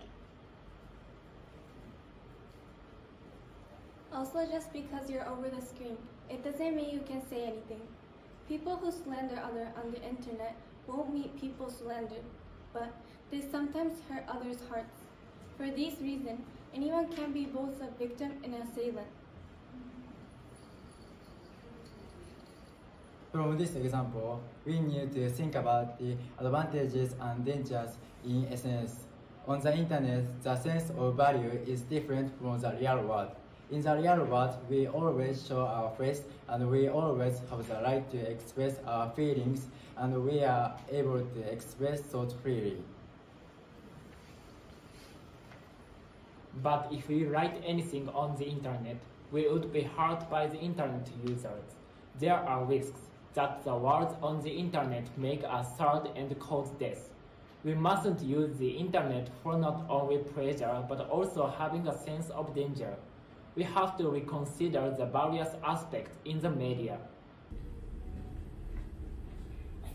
Also, just because you're over the screen, it doesn't mean you can say anything. People who slander others on the internet won't meet people slandered, but they sometimes hurt others' hearts. For this reason, anyone can be both a victim and an assailant. From this example, we need to think about the advantages and dangers in SNS. On the internet, the sense of value is different from the real world. In the real world, we always show our face and we always have the right to express our feelings and we are able to express thoughts freely. But if we write anything on the internet, we would be hurt by the internet users. There are risks that the words on the internet make us sad and cause death. We mustn't use the internet for not only pleasure but also having a sense of danger. We have to reconsider the various aspects in the media.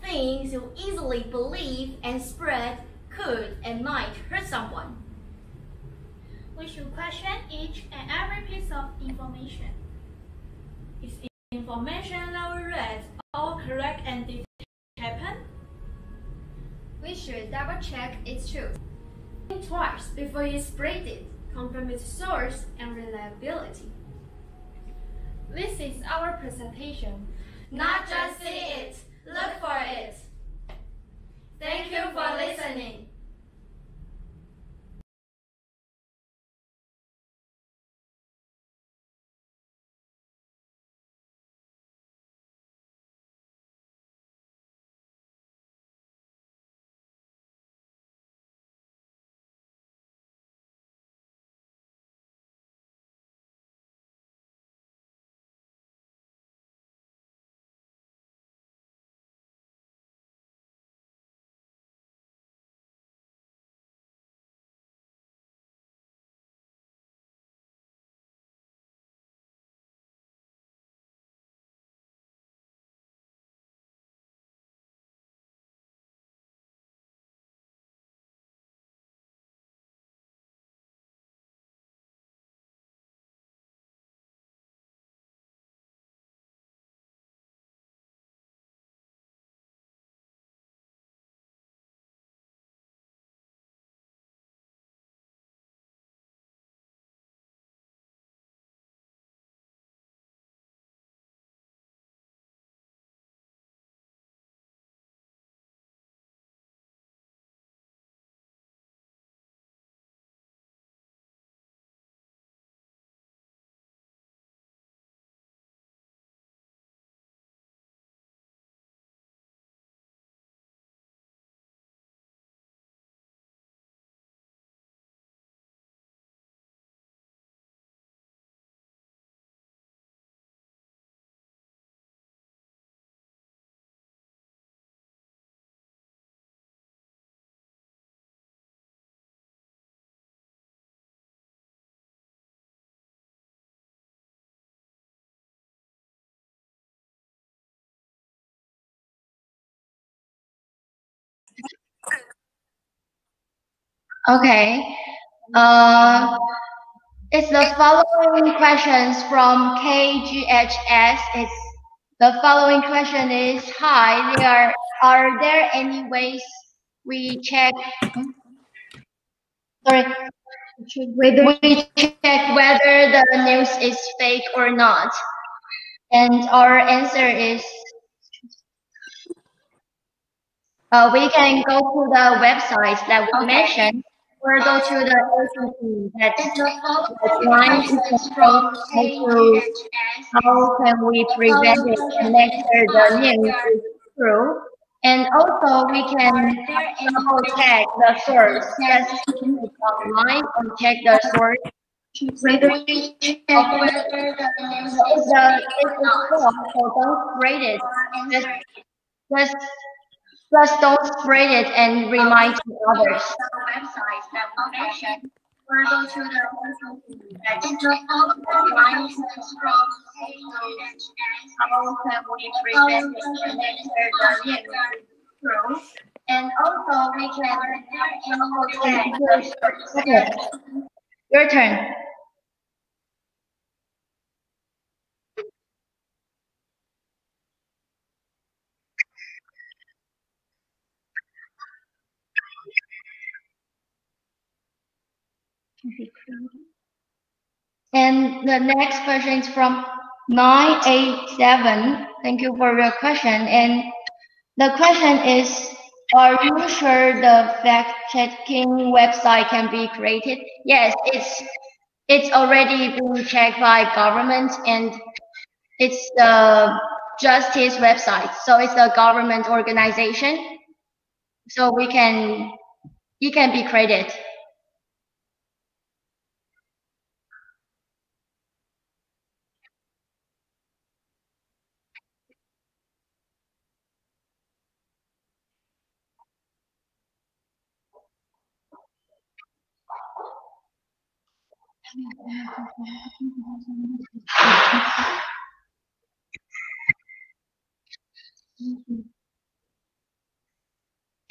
Things you easily believe and spread could and might hurt someone. We should question each and every piece of information. Is information that we read all correct and did it happen? We should double-check its truth. Think twice before you spread it. Confirm its source and reliability. This is our presentation. Not just see it, look for it. Thank you for listening. Okay. It's the following questions from KGHS. The following question is, hi, are there any ways we check we check whether the news is fake or not? And our answer is we can go to the website that we mentioned or go to the agency that line is from how can we prevent it and make sure the news is true. And also we can double check the source. Just click online and check the source whether it's wrong, so don't grade it. Just, just don't spread it and remind others. Or go to the how can we prevent and also we can okay. Your turn. And the next question is from 987. Thank you for your question. And the question is, are you sure the fact-checking website can be created? Yes, it's already been checked by government, and it's the justice website. So it's a government organization. So it can be created.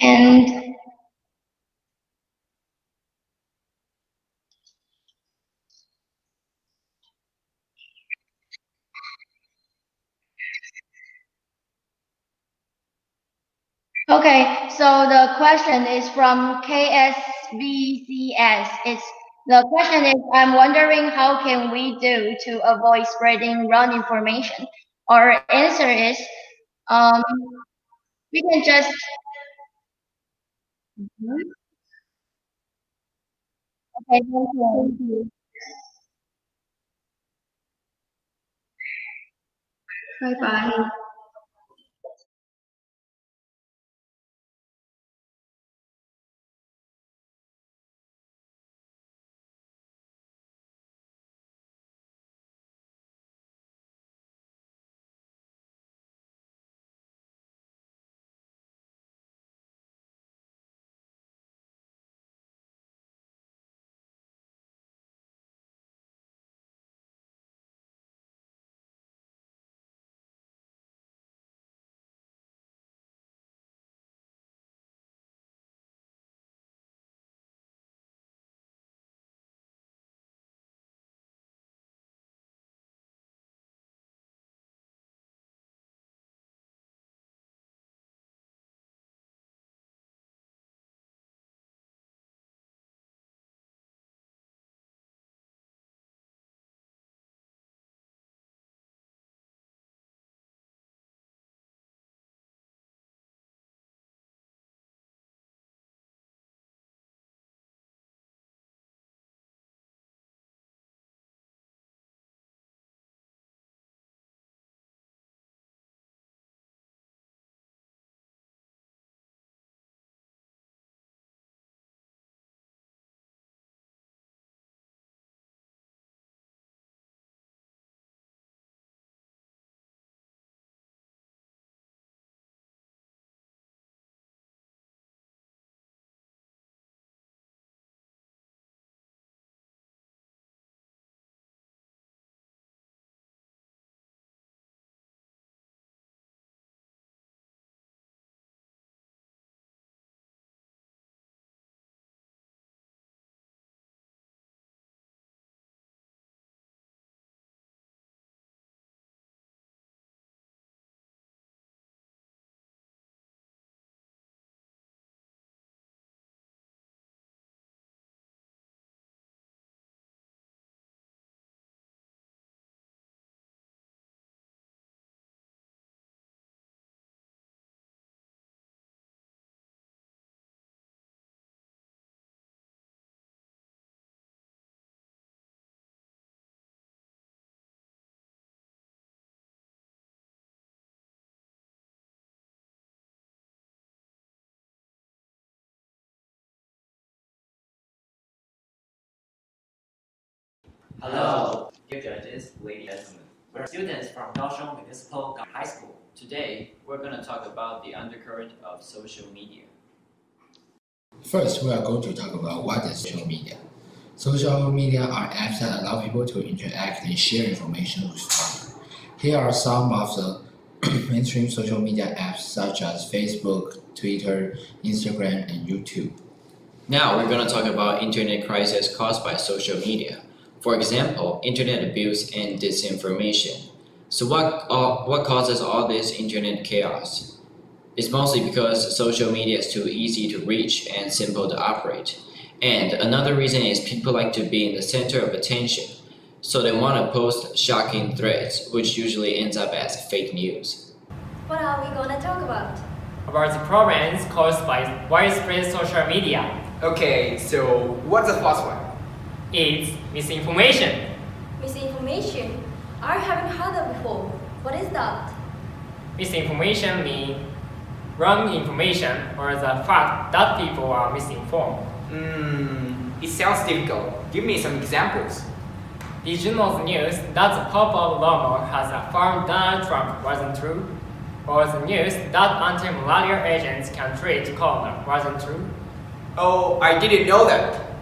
And okay, so the question is from KSVCS. The question is, I'm wondering how can we do to avoid spreading wrong information? Our answer is, um, we can just. Okay, thank you. Bye bye. Hello, dear judges, ladies and gentlemen. We're students from Kaohsiung Municipal High School. Today, we're going to talk about the undercurrent of social media. First, we are going to talk about what is social media. Social media are apps that allow people to interact and share information with others. Here are some of the mainstream social media apps such as Facebook, Twitter, Instagram, and YouTube. Now, we're going to talk about internet crisis caused by social media. For example, internet abuse and disinformation. So what causes all this internet chaos? It's mostly because social media is too easy to reach and simple to operate. And another reason is people like to be in the center of attention. So they want to post shocking threads, which usually ends up as fake news. What are we gonna talk about? About the problems caused by widespread social media. Okay, so what's the first one? It's misinformation. Misinformation? I haven't heard that before. What is that? Misinformation means wrong information or the fact that people are misinformed. It sounds difficult. Give me some examples. Did you know the news that the pop-up rumor has affirmed Donald Trump wasn't true? Or the news that anti-malaria agents can treat corona wasn't true? Oh, I didn't know that.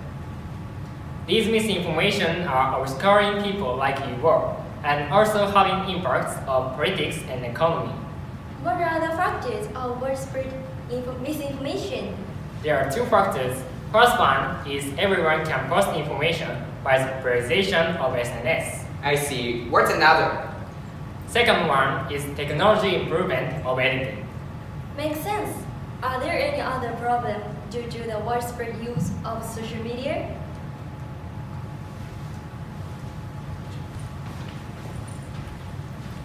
These misinformation are obscuring people like you were, and also having impacts on politics and economy. What are the factors of widespread misinformation? There are two factors. First one is everyone can post information by the prioritization of SNS. I see. What's another? Second one is technology improvement of editing. Makes sense. Are there any other problems due to the widespread use of social media?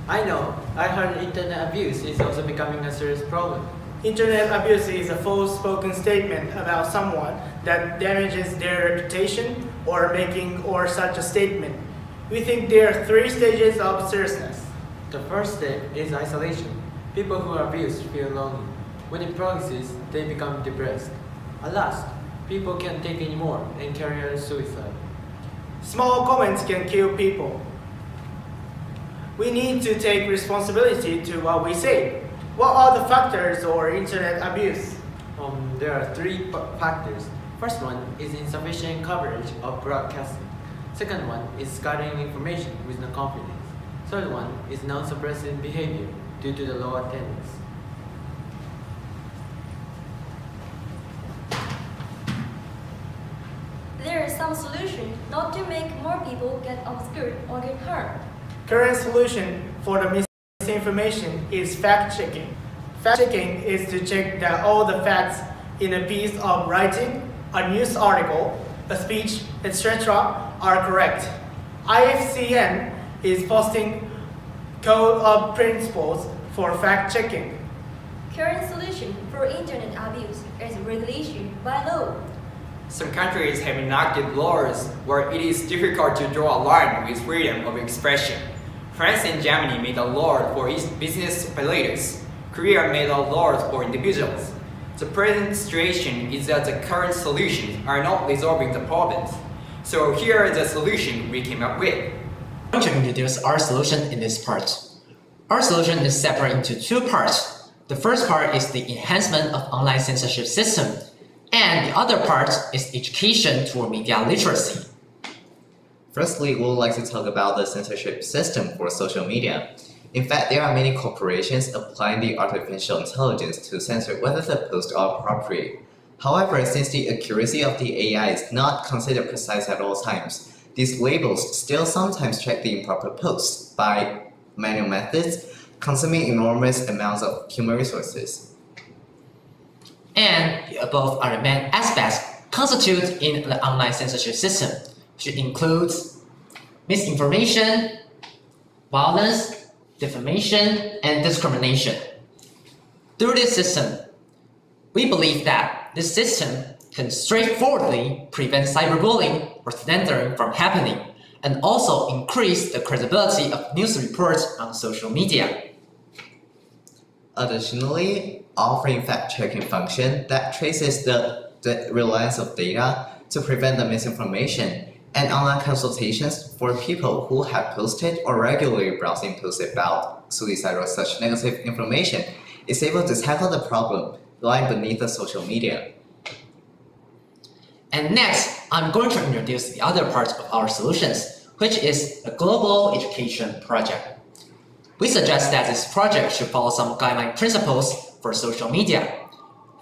I know. I heard internet abuse is also becoming a serious problem. Internet abuse is a false-spoken statement about someone that damages their reputation or making or such a statement. We think there are 3 stages of seriousness. The first step is isolation. People who are abused feel lonely. When it progresses, they become depressed. At last, people can't take anymore and carry out suicide. Small comments can kill people. We need to take responsibility to what we say. What are the factors of internet abuse? There are 3 factors. First one is insufficient coverage of broadcasting. Second one is gathering information with no confidence. Third one is non-suppressive behavior due to the low attendance. There is some solution not to make more people get obscured or get hurt. Current solution for the misinformation is fact-checking. Fact-checking is to check that all the facts in a piece of writing, a news article, a speech, etc. are correct. IFCN is posting code of principles for fact-checking. Current solution for internet abuse is regulation by law. Some countries have enacted laws where it is difficult to draw a line with freedom of expression. France and Germany made a law for business operators. Korea made a law for individuals. The present situation is that the current solutions are not resolving the problems. So here is the solution we came up with. I'm going to introduce our solution in this part. Our solution is separated into 2 parts. The first part is the enhancement of online censorship system, and the other part is education toward media literacy. Firstly, we would like to talk about the censorship system for social media. In fact, there are many corporations applying the artificial intelligence to censor whether the posts are appropriate. However, since the accuracy of the AI is not considered precise at all times, these labels still sometimes check the improper posts by manual methods, consuming enormous amounts of human resources. And the above are the main aspects constituted in the online censorship system, which includes misinformation, violence, defamation, and discrimination. Through this system, we believe that this system can straightforwardly prevent cyberbullying or slandering from happening, and also increase the credibility of news reports on social media. Additionally, offering fact-checking function that traces the reliance of data to prevent the misinformation and online consultations for people who have posted or regularly browsing posts about suicide or such negative information is able to tackle the problem lying beneath the social media. And next, I'm going to introduce the other part of our solutions, which is a global education project. We suggest that this project should follow some guideline principles for social media.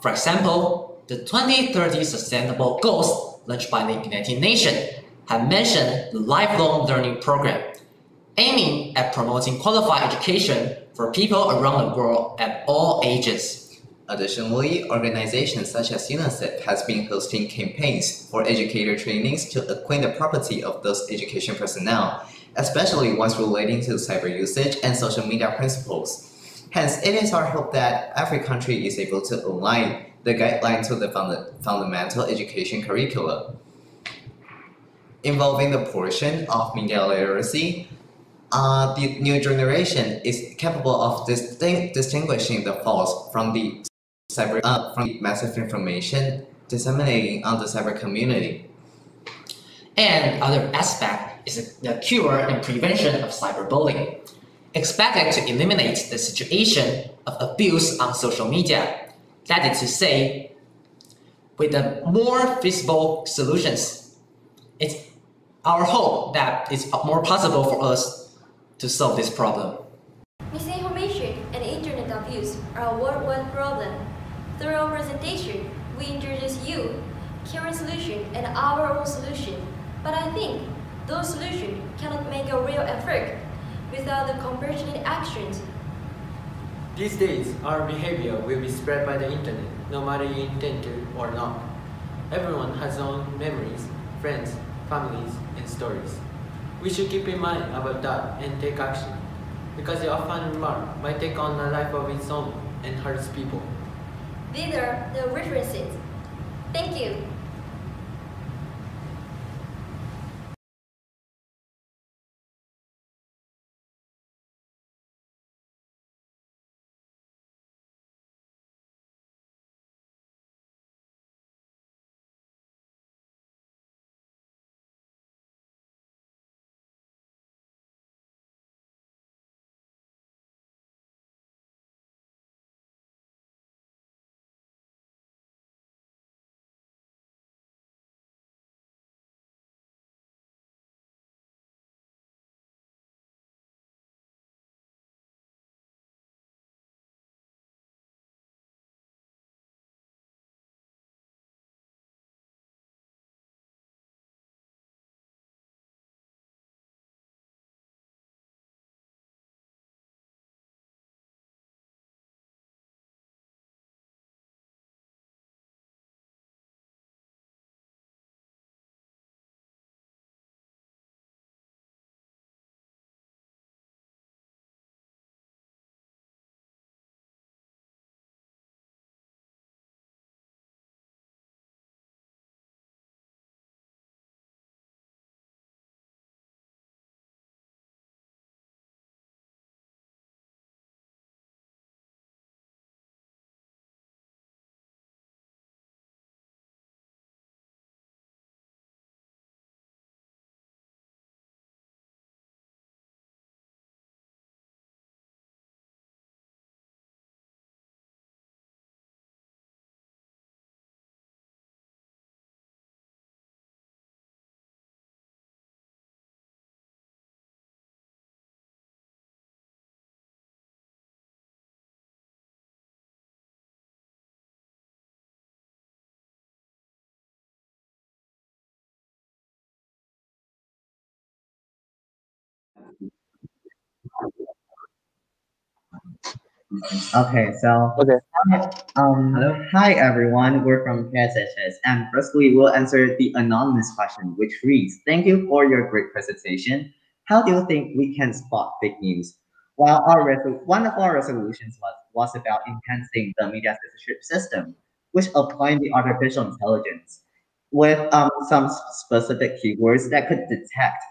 For example, the 2030 Sustainable Goals launched by the United Nations have mentioned the lifelong learning program, aiming at promoting qualified education for people around the world at all ages. Additionally, organizations such as ASEP has been hosting campaigns for educator trainings to acquaint the property of those education personnel, especially ones relating to cyber usage and social media principles. Hence, it is our hope that every country is able to align the guidelines to the fundamental education curricula. Involving the portion of media literacy, the new generation is capable of distinguishing the false from the massive information disseminating on the cyber community. And other aspect is the cure and prevention of cyberbullying, expected to eliminate the situation of abuse on social media. That is to say, with the more feasible solutions, it's our hope that it's more possible for us to solve this problem. Misinformation and internet abuse are a worldwide problem. Through our presentation, we introduce you, current solution, and our own solution. But I think those solutions cannot make a real effort without the compassionate actions. These days, our behavior will be spread by the internet, no matter you intend to or not. Everyone has their own memories, friends, families, and stories. We should keep in mind about that and take action, because the offhand remark might take on a life of its own and hurts people. These are the references. Thank you. Okay, so hi everyone, we're from KSHS, and firstly we'll answer the anonymous question, which reads, "Thank you for your great presentation. How do you think we can spot fake news?" Well, one of our resolutions was about enhancing the media censorship system, which applying the artificial intelligence with some specific keywords that could detect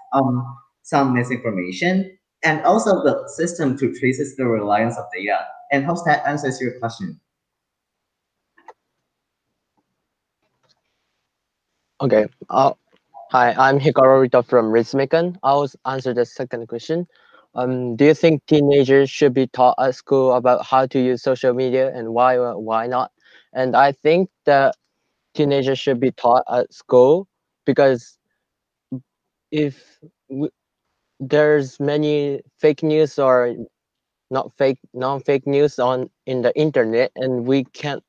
some misinformation, and also the system to traces the reliance of data. And hope that answers your question. Okay. Hi, I'm Hikaru Rito from Rizmikan. I'll answer the second question. Do you think teenagers should be taught at school about how to use social media and why not? And I think that teenagers should be taught at school because if there's many fake news or not fake non-fake news on in the internet, and we can't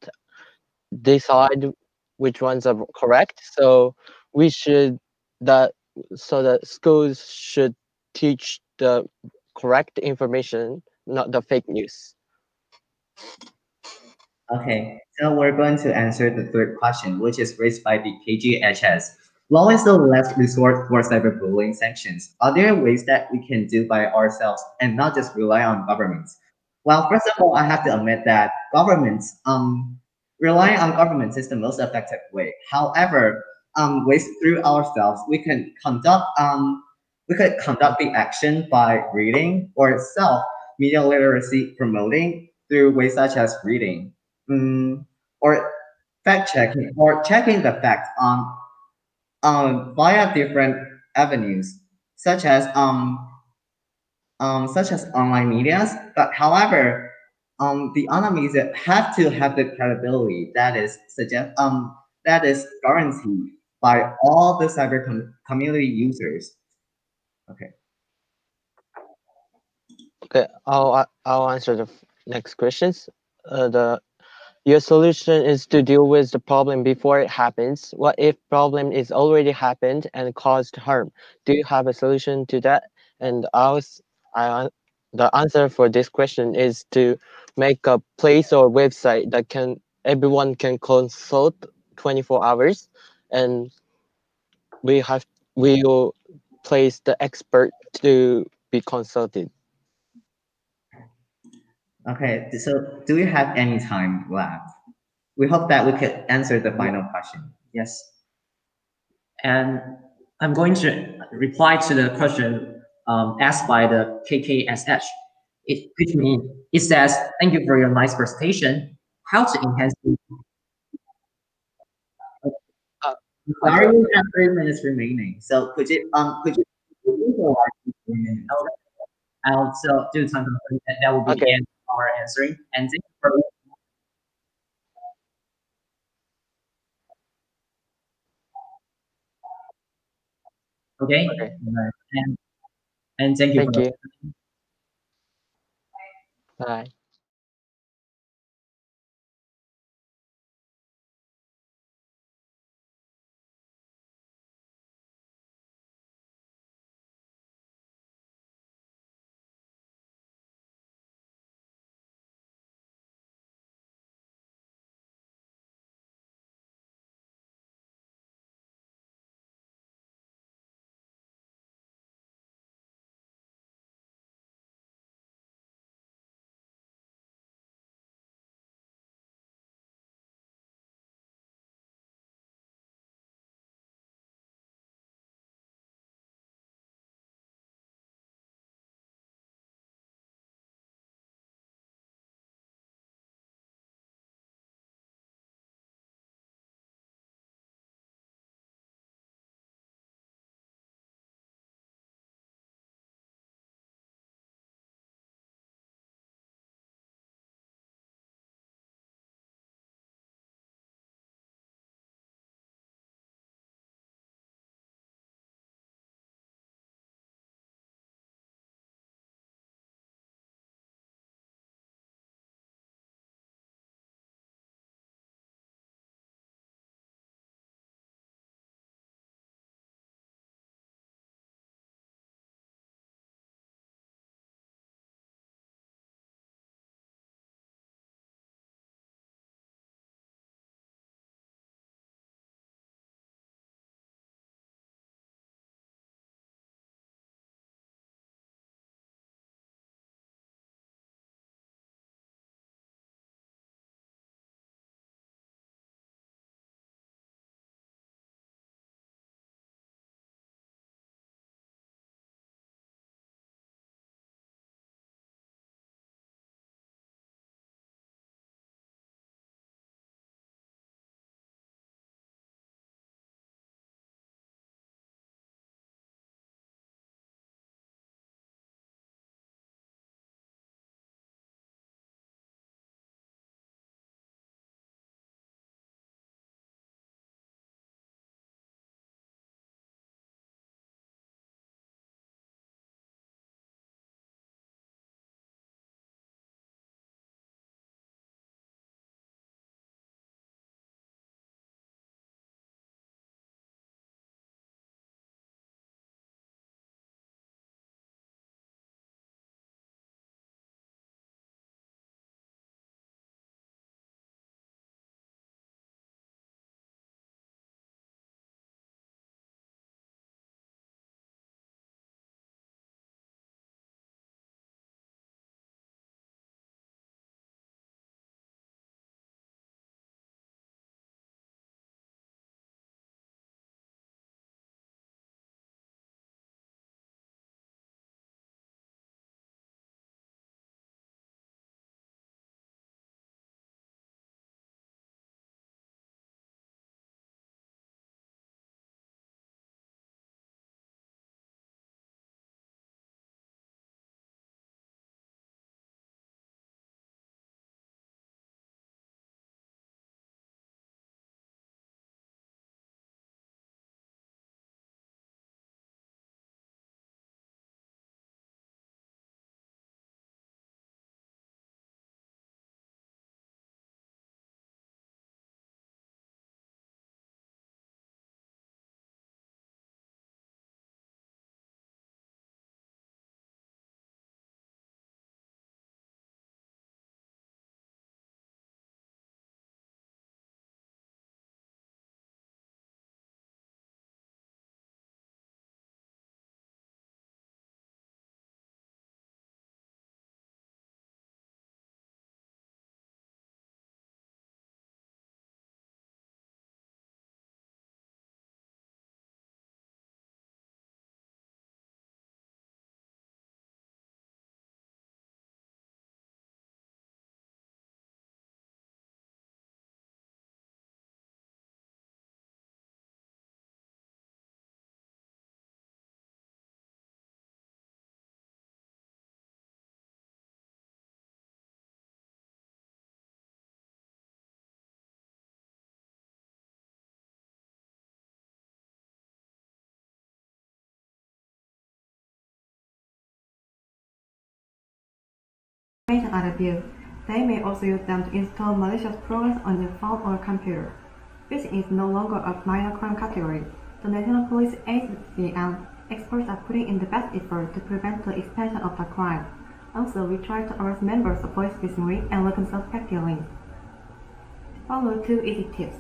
decide which ones are correct. So we should that so that schools should teach the correct information, not the fake news. Okay, so we're going to answer the third question, which is raised by the KGHS. Law is the last resort for cyberbullying sanctions. Are there ways that we can do by ourselves and not just rely on governments? Well, first of all, I have to admit that relying on governments is the most effective way. However, ways through ourselves, we could conduct the action by reading or self media literacy promoting through ways such as reading, or fact checking or checking the facts on via different avenues such as online medias. But however, the online media have to have the credibility that is guaranteed by all the community users. Okay. Okay, I'll answer the next questions. The Your solution is to deal with the problem before it happens. What if problem is already happened and caused harm? Do you have a solution to that? And the answer for this question is to make a place or website that everyone can consult 24 hours, and we will place the expert to be consulted. Okay, so do we have any time left? We hope that we could answer the final question. Yes. And I'm going to reply to the question asked by the KKSH. Which means it says, "Thank you for your nice presentation. How to enhance?" Sorry, we have 3 minutes remaining. So could you So due to time constraint, that will be the end of our answering. And thank you for okay. And, and thank you Thank for you. Bye. information are abused. They may also use them to install malicious programs on your phone or computer. Phishing is no longer a minor crime category. The National Police Agency and experts are putting in the best effort to prevent the expansion of the crime. Also, we try to arrest members of police phishing ring and locate suspected links. Follow 2 easy tips.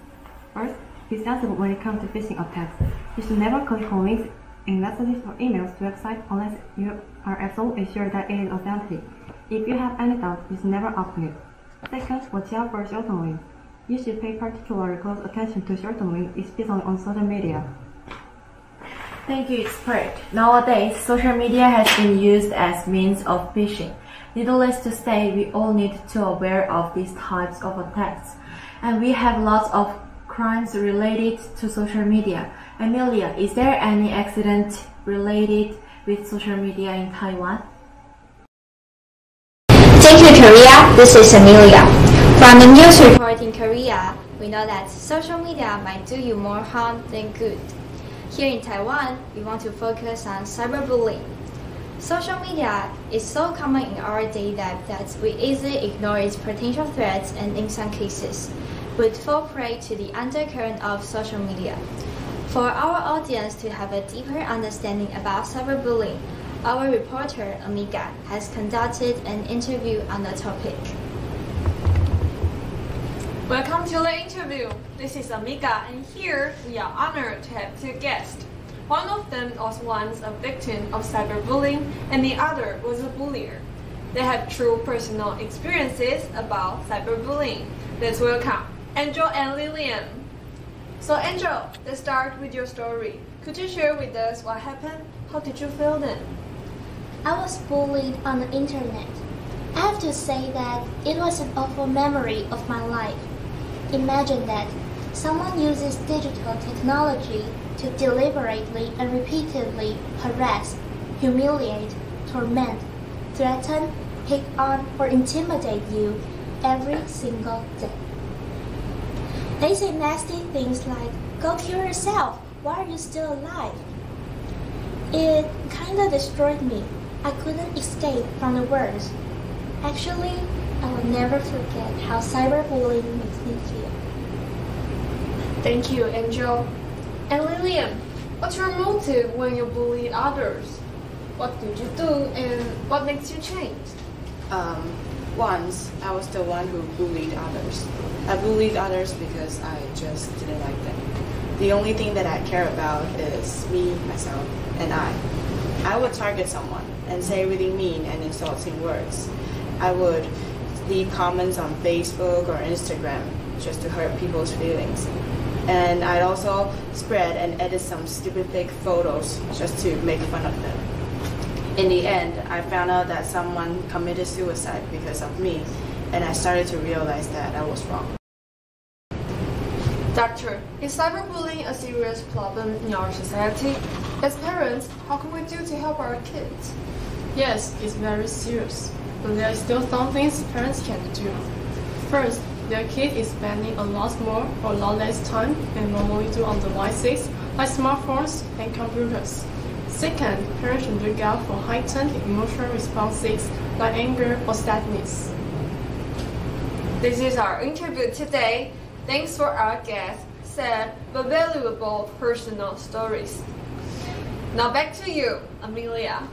First, be sensible when it comes to phishing attacks. You should never click on links in messages or emails to websites unless you are absolutely sure that it is authentic. If you have any doubts, you should never open it. Second, watch out for shorten links. You should pay particularly close attention to shorten links, especially on social media. Thank you, expert. Nowadays, social media has been used as means of phishing. Needless to say, we all need to be aware of these types of attacks. And we have lots of crimes related to social media. Amelia, is there any accident related with social media in Taiwan? Thank you, Korea. This is Amelia. From the news report in Korea, we know that social media might do you more harm than good. Here in Taiwan, we want to focus on cyberbullying. Social media is so common in our daily life that we easily ignore its potential threats and in some cases, would fall prey to the undercurrent of social media. For our audience to have a deeper understanding about cyberbullying, our reporter, Amiga, has conducted an interview on the topic. Welcome to the interview. This is Amiga, and here we are honored to have two guests. One of them was once a victim of cyberbullying, and the other was a bullier. They have true personal experiences about cyberbullying. Let's welcome Angel and Lillian. So Angel, let's start with your story. Could you share with us what happened? How did you feel then? I was bullied on the internet. I have to say that it was an awful memory of my life. Imagine that someone uses digital technology to deliberately and repeatedly harass, humiliate, torment, threaten, pick on, or intimidate you every single day. They say nasty things like, "Go kill yourself, why are you still alive?" It kinda destroyed me. I couldn't escape from the words. Actually, I will never forget how cyberbullying makes me feel. Thank you, Angel. And Lillian, what's your motive when you bully others? What did you do and what makes you change? Once, I was the one who bullied others. I bullied others because I just didn't like them. The only thing that I care about is me, myself, and I. I would target someone and say really mean and insulting words. I would leave comments on Facebook or Instagram just to hurt people's feelings. And I'd also spread and edit some stupid fake photos just to make fun of them. In the end, I found out that someone committed suicide because of me, and I started to realize that I was wrong. Doctor, is cyberbullying a serious problem in our society? As parents, how can we do to help our kids? Yes, it's very serious, but there are still some things parents can do. First, their kid is spending a lot more or a lot less time than normally do on devices like smartphones and computers. Second, parents should look out for heightened emotional responses like anger or sadness. This is our interview today. Thanks for our guests, sad but valuable personal stories. Now back to you, Amelia.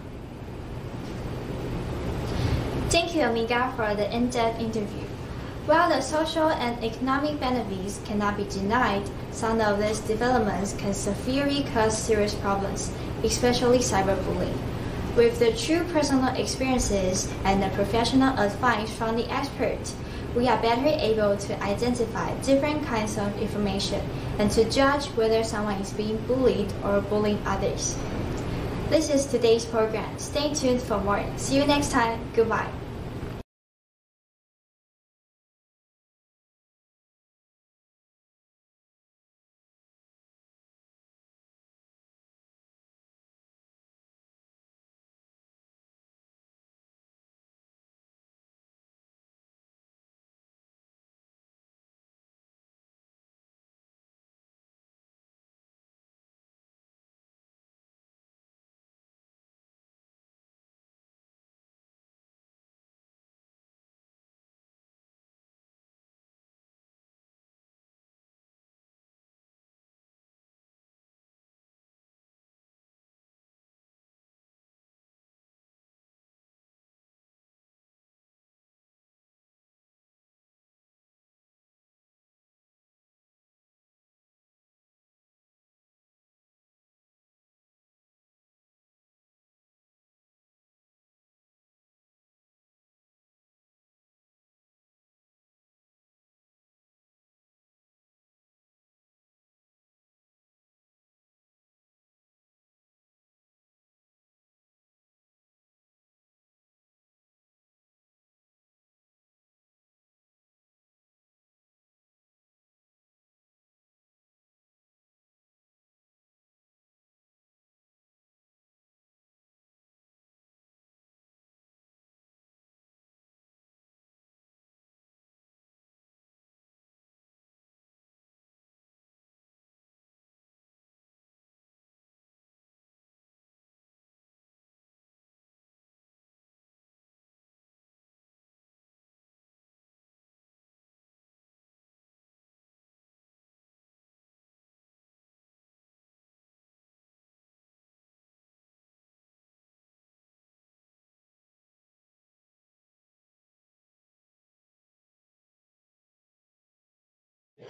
Thank you, Amiga, for the in-depth interview. While the social and economic benefits cannot be denied, some of these developments can severely cause serious problems, especially cyberbullying. With the true personal experiences and the professional advice from the experts, we are better able to identify different kinds of information and to judge whether someone is being bullied or bullying others. This is today's program. Stay tuned for more. See you next time. Goodbye.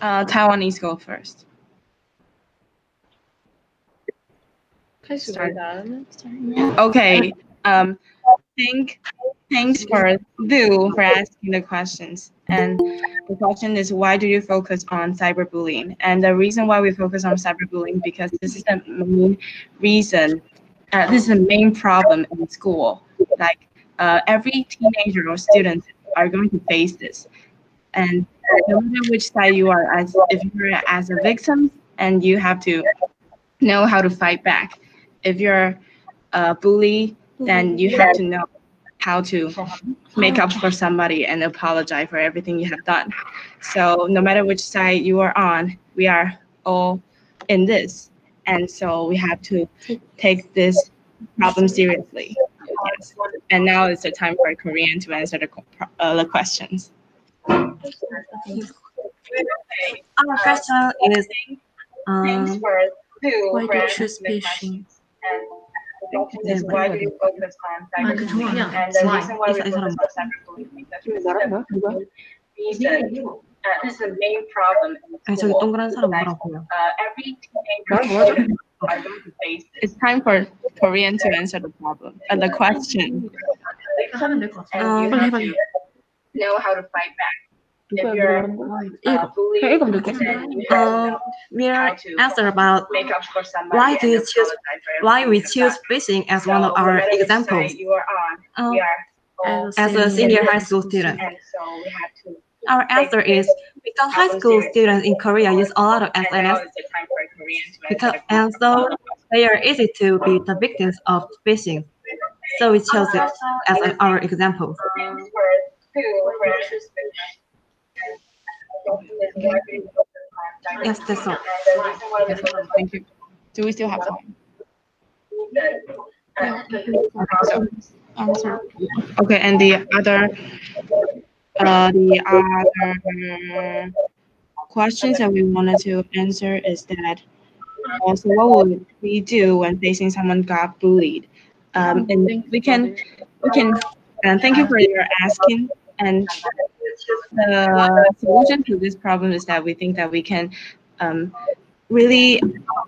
Taiwanese go first. Okay. Thanks for Lou for asking the questions. And the question is, why do you focus on cyberbullying? And the reason why we focus on cyberbullying, because this is the main reason, this is the main problem in school. Like every teenager or student are going to face this. And no matter which side you are, if you're as a victim, and you have to know how to fight back. If you're a bully, then you have to know how to make up for somebody and apologize for everything you have done. So no matter which side you are on, we are all in this. And so we have to take this problem seriously. Yes. And now it's the time for Korean to answer the questions. Our question is, why do you choose phishing? Why do you focus on cyberbullying? And the reason why we focus on cyberbullying because this is the main problem. 저기 동그란 사람 뭐라고요? Every teenager are going to face this. It's time for Korean to answer the problem and the question. And you have to know how to fight back. If you're bullied, We'll answer about why we choose phishing as one of our examples. As a senior high school student. Our answer is because high school students in Korea use a lot of SNS, and so they are easy to be the victims of phishing. So we chose it as our example. Yes, that's all. Thank you. Do we still have time? Okay, and the other questions that we wanted to answer is that so what would we do when facing someone got bullied? And we can thank you for your asking. And the solution to this problem is that we think that we can really,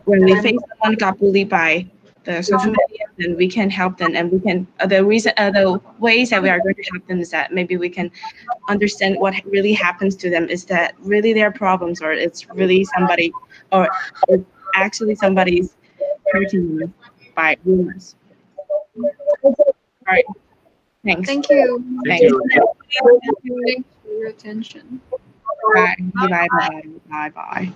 when we face someone got bullied by the social media, then we can help them, and we can the ways that we are going to help them is that maybe we can understand what really happens to them. Is that really their problems, or it's really somebody, or it's actually somebody's hurting them by rumors? All right. Thanks. Thank you. Thank you. Thank you for your attention. Bye. Bye. Bye. Bye. Bye.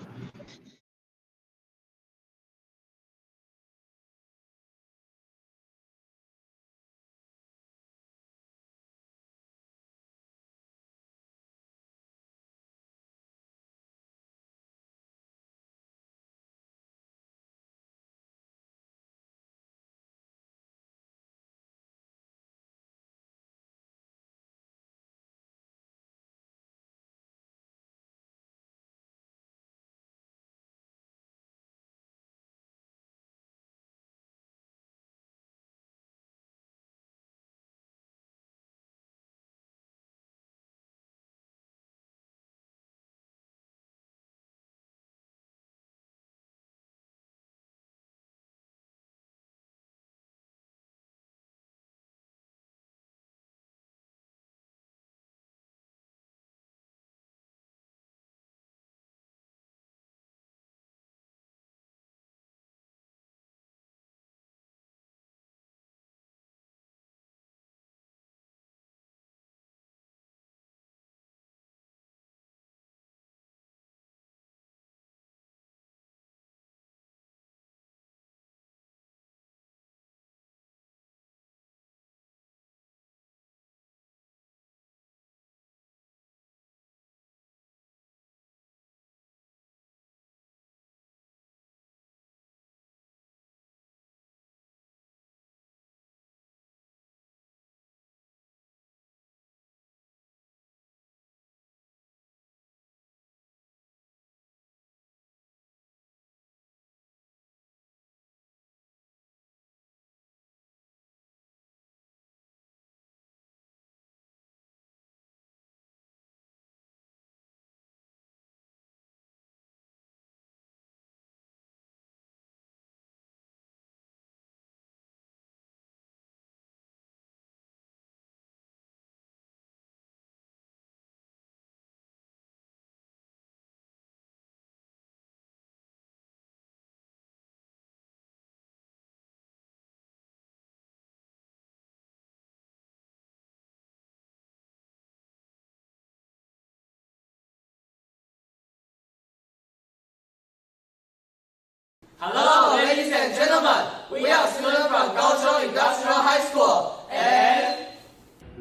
Hello, ladies and gentlemen. We are students from Kaohsiung Industrial High School, and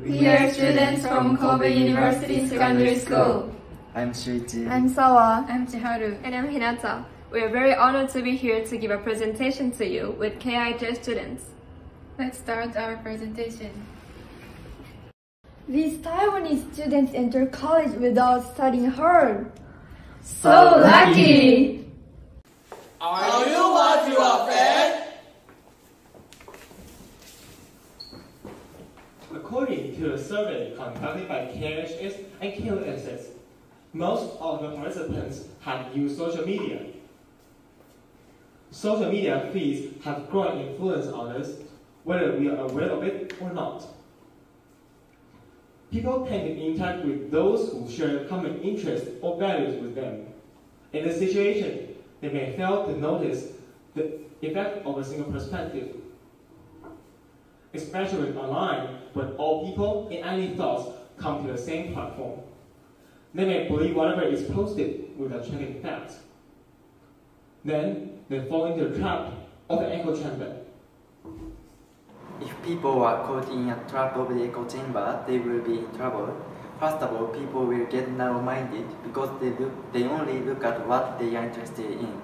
we are students from Kobe University Secondary School. I'm Shuichi. I'm Sawa. I'm Chiharu. And I'm Hinata. We are very honored to be here to give a presentation to you with KIJ students. Let's start our presentation. These Taiwanese students enter college without studying hard. So lucky! Are you what you are fed? According to a survey conducted by KHS and KUSS, most of the participants have used social media. Social media feeds have growing influence on us, whether we are aware of it or not. People tend to interact with those who share common interests or values with them. In this situation, they may fail to notice the effect of a single perspective, especially online, when all people and any thoughts come to the same platform. They may believe whatever is posted without checking facts. Then they fall into the trap of the echo chamber. If people are caught in a trap of the echo chamber, they will be in trouble. First of all, people will get narrow-minded because they only look at what they are interested in.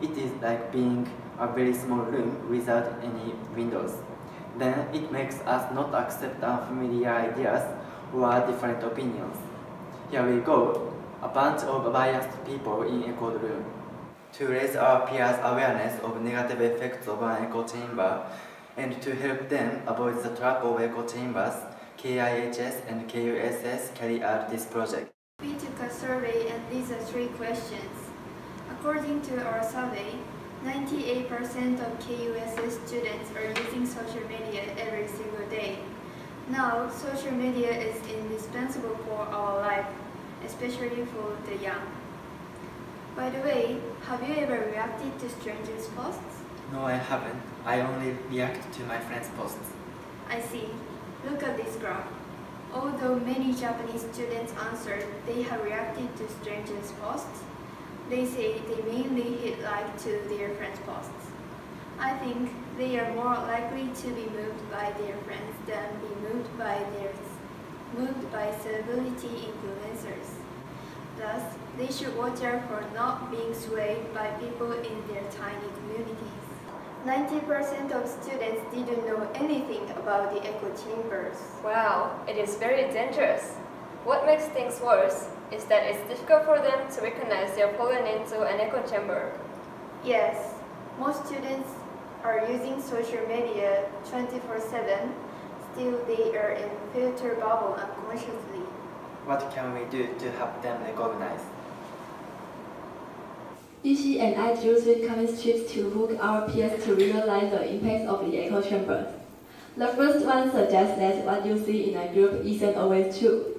It is like being a very small room without any windows. Then it makes us not accept unfamiliar ideas or different opinions. Here we go, a bunch of biased people in a cold room. To raise our peers' awareness of negative effects of an echo chamber and to help them avoid the trap of echo chambers, KIHS and KUSS carry out this project. We took a survey and these are 3 questions. According to our survey, 98% of KUSS students are using social media every single day. Now, social media is indispensable for our life, especially for the young. By the way, have you ever reacted to strangers' posts? No, I haven't. I only react to my friends' posts. I see. Look at this graph. Although many Japanese students answered they have reacted to strangers' posts, they say they mainly hit like to their friends' posts. I think they are more likely to be moved by their friends than be moved by celebrity influencers. Thus, they should watch out for not being swayed by people in their tiny communities. 90% of students didn't know anything about the echo chambers. Wow, it is very dangerous. What makes things worse is that it's difficult for them to recognize they are falling into an echo chamber. Yes, most students are using social media 24/7. Still, they are in filter bubble unconsciously. What can we do to help them recognize? Ishi and I drew 3 common strips to hook our peers to realize the impact of the echo chamber. The first one suggests that what you see in a group isn't always true.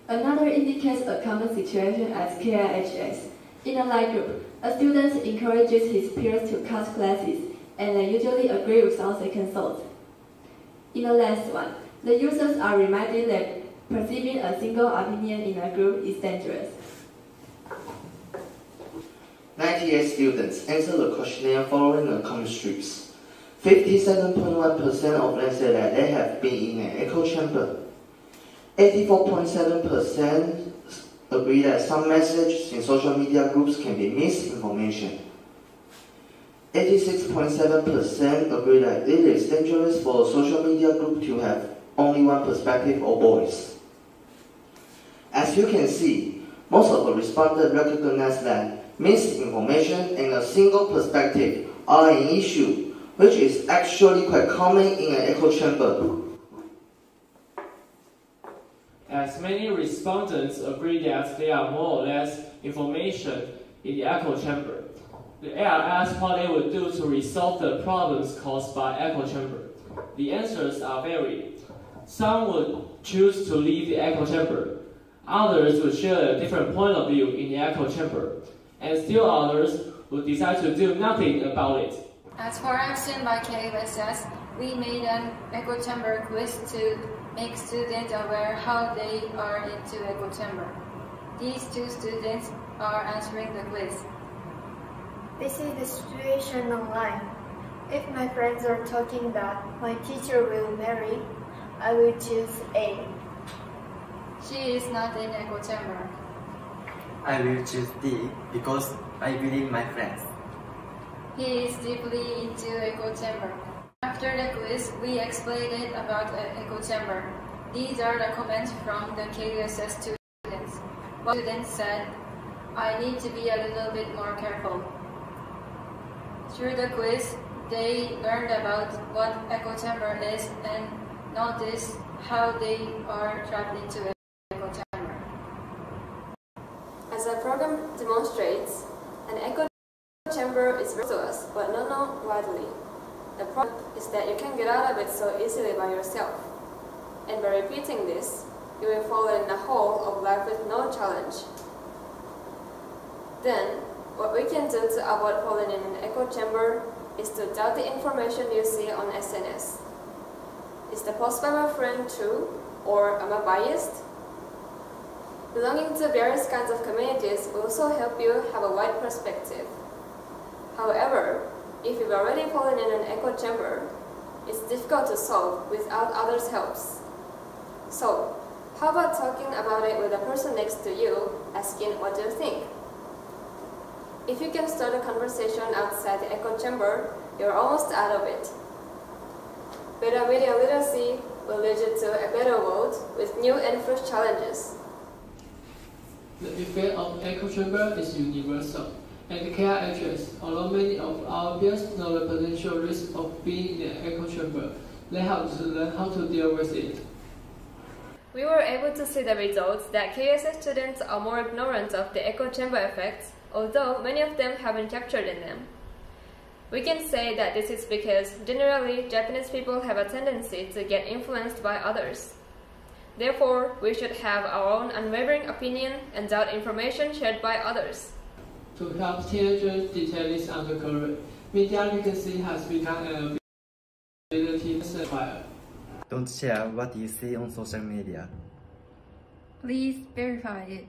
Another indicates a common situation at KIHS. In a light group, a student encourages his peers to cut classes, and they usually agree without second thought. In the last one, the users are reminded that perceiving a single opinion in a group is dangerous. 98 students answered the questionnaire following the common strips. 57.1% of them said that they have been in an echo chamber. 84.7% agree that some messages in social media groups can be misinformation. 86.7% agree that it is dangerous for a social media group to have only one perspective or voice. As you can see, most of the respondents recognize that misinformation and a single perspective are an issue, which is actually quite common in an echo chamber. As many respondents agree that there are more or less information in the echo chamber, they are asked what they would do to resolve the problems caused by echo chamber. The answers are varied. Some would choose to leave the echo chamber. Others would share a different point of view in the echo chamber. And still others would decide to do nothing about it. As for action by KUSS, we made an echo chamber quiz to make students aware how they are into echo chamber. These 2 students are answering the quiz. This is the situation online. If my friends are talking that my teacher will marry, I will choose A. She is not in echo chamber. I will choose D because I believe my friends. He is deeply into echo chamber. After the quiz, we explained about echo chamber. These are the comments from the KUSS students. One student said, I need to be a little bit more careful. Through the quiz, they learned about what echo chamber is and noticed how they are trapped into echo chamber. As the program demonstrates, an echo chamber is real to us, but not known widely. The problem is that you can get out of it so easily by yourself. And by repeating this, you will fall in a hole of life with no challenge. Then, what we can do to avoid falling in an echo chamber is to doubt the information you see on SNS. Is the post by my friend true, or am I biased? Belonging to various kinds of communities will also help you have a wide perspective. However, if you've already fallen in an echo chamber, it's difficult to solve without others' helps. So, how about talking about it with the person next to you, asking what do you think? If you can start a conversation outside the echo chamber, you're almost out of it. Better media literacy will lead you to a better world with new and fresh challenges. The effect of echo chamber is universal. At KIHS, although many of our peers know the potential risk of being in an echo chamber, they have to learn how to deal with it. We were able to see the results that KSS students are more ignorant of the echo chamber effects, although many of them haven't captured in them. We can say that this is because generally Japanese people have a tendency to get influenced by others. Therefore, we should have our own unwavering opinion and doubt information shared by others. To help teenagers detect this undercurrent, media literacy has become an ability fire. Don't share what you see on social media. Please verify it.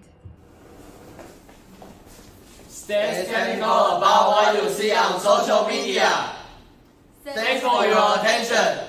Stay skeptical about what you see on social media. Thanks for your attention.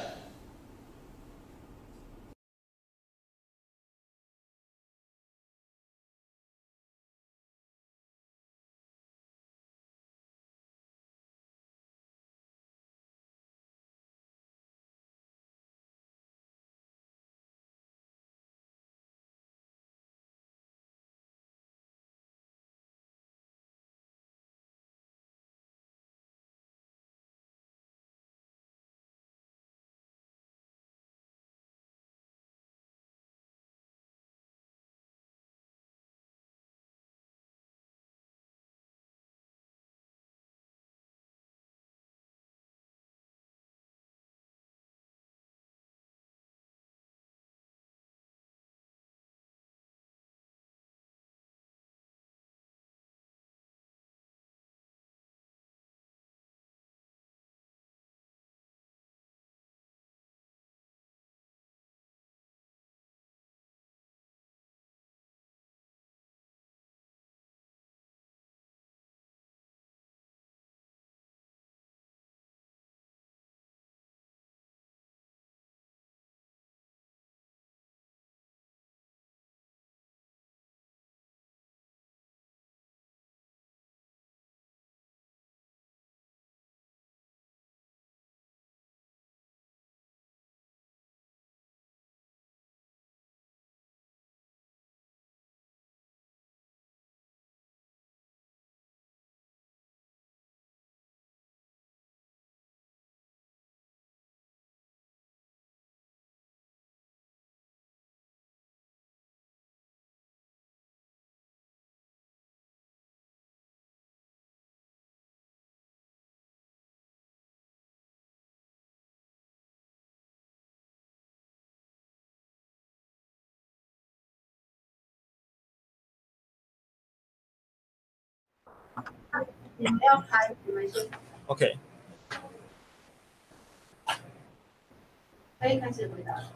Okay.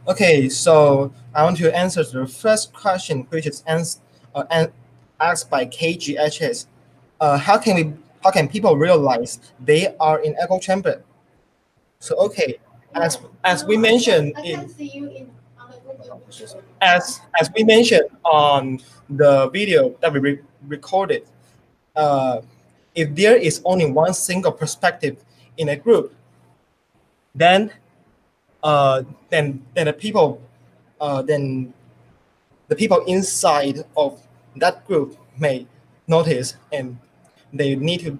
Okay, so I want to answer the first question, which is asked by KGHS. how can people realize they are in echo chamber? So okay, as we mentioned as we mentioned on the video that we recorded, if there is only one single perspective in a group, then then the people inside of that group may notice, and they need to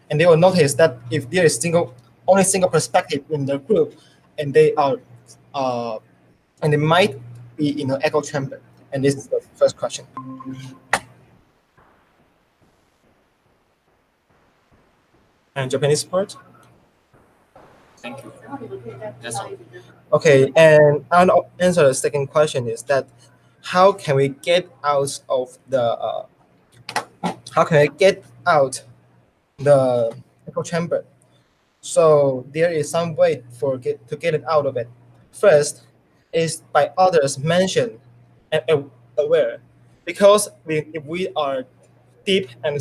and they will notice that if there is only single perspective in the group, and they are and they might be in an echo chamber. And this is the first question. And Japanese part. Thank you. That's all. Okay, and I'll answer the second question is that how can we get out of the how can I get out the echo chamber? So there is some way to get it out of it. First is by others mentioned and aware, because if we are deep and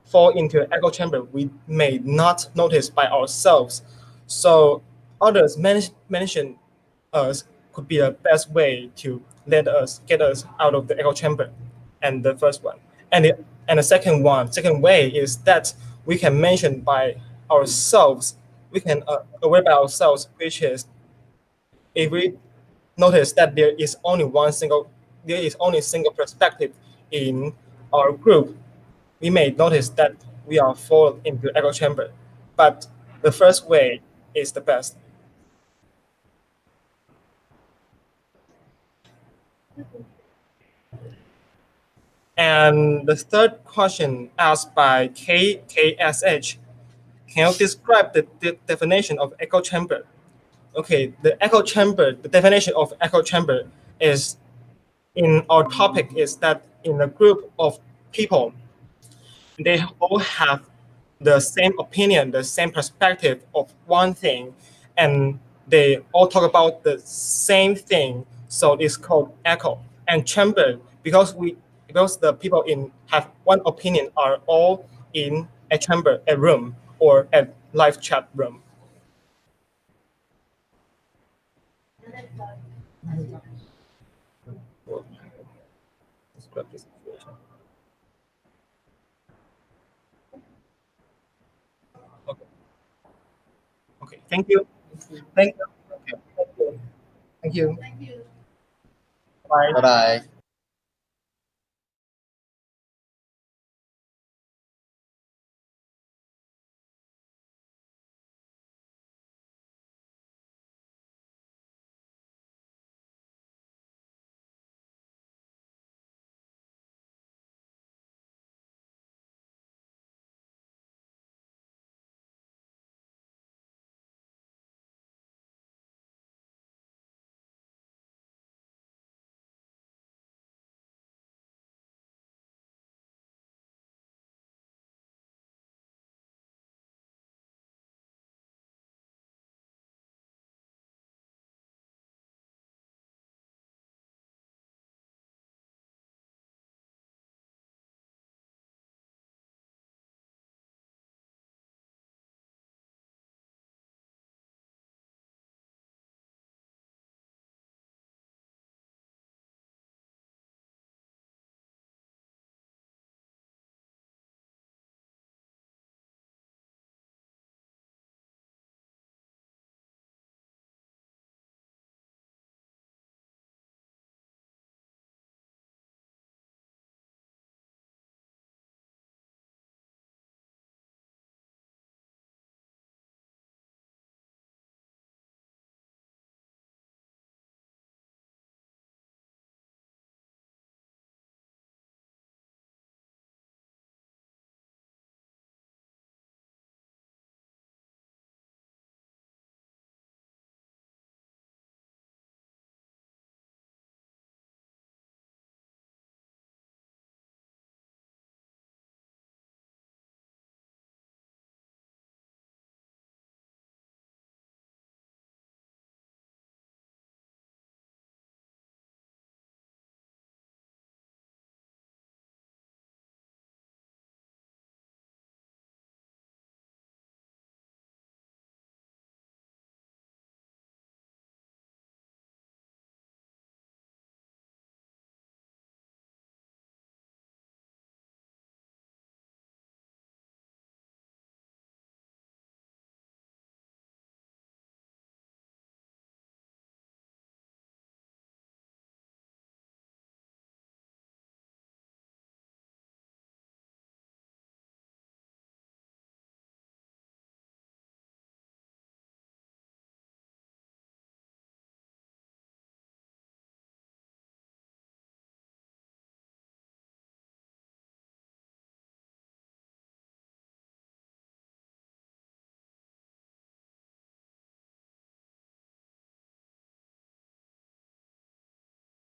fall into an echo chamber, we may not notice by ourselves. So others mention us could be the best way to get us out of the echo chamber. And the first one, and the second way is that we can mention by ourselves. We can aware by ourselves, which is if we notice that there is only single perspective in our group, we may notice that we are fall into echo chamber. But the first way is the best. And the third question asked by KSH, can you describe the definition of echo chamber? Okay, the definition of echo chamber is, in our topic, is that in a group of people, they all have the same opinion, the same perspective of one thing, and they all talk about the same thing. So it's called echo. And chamber, because the people have one opinion, are all in a chamber, a room, or a live chat room. Okay, thank you. Thank you. Okay, thank you. Thank you. Bye. Bye-bye.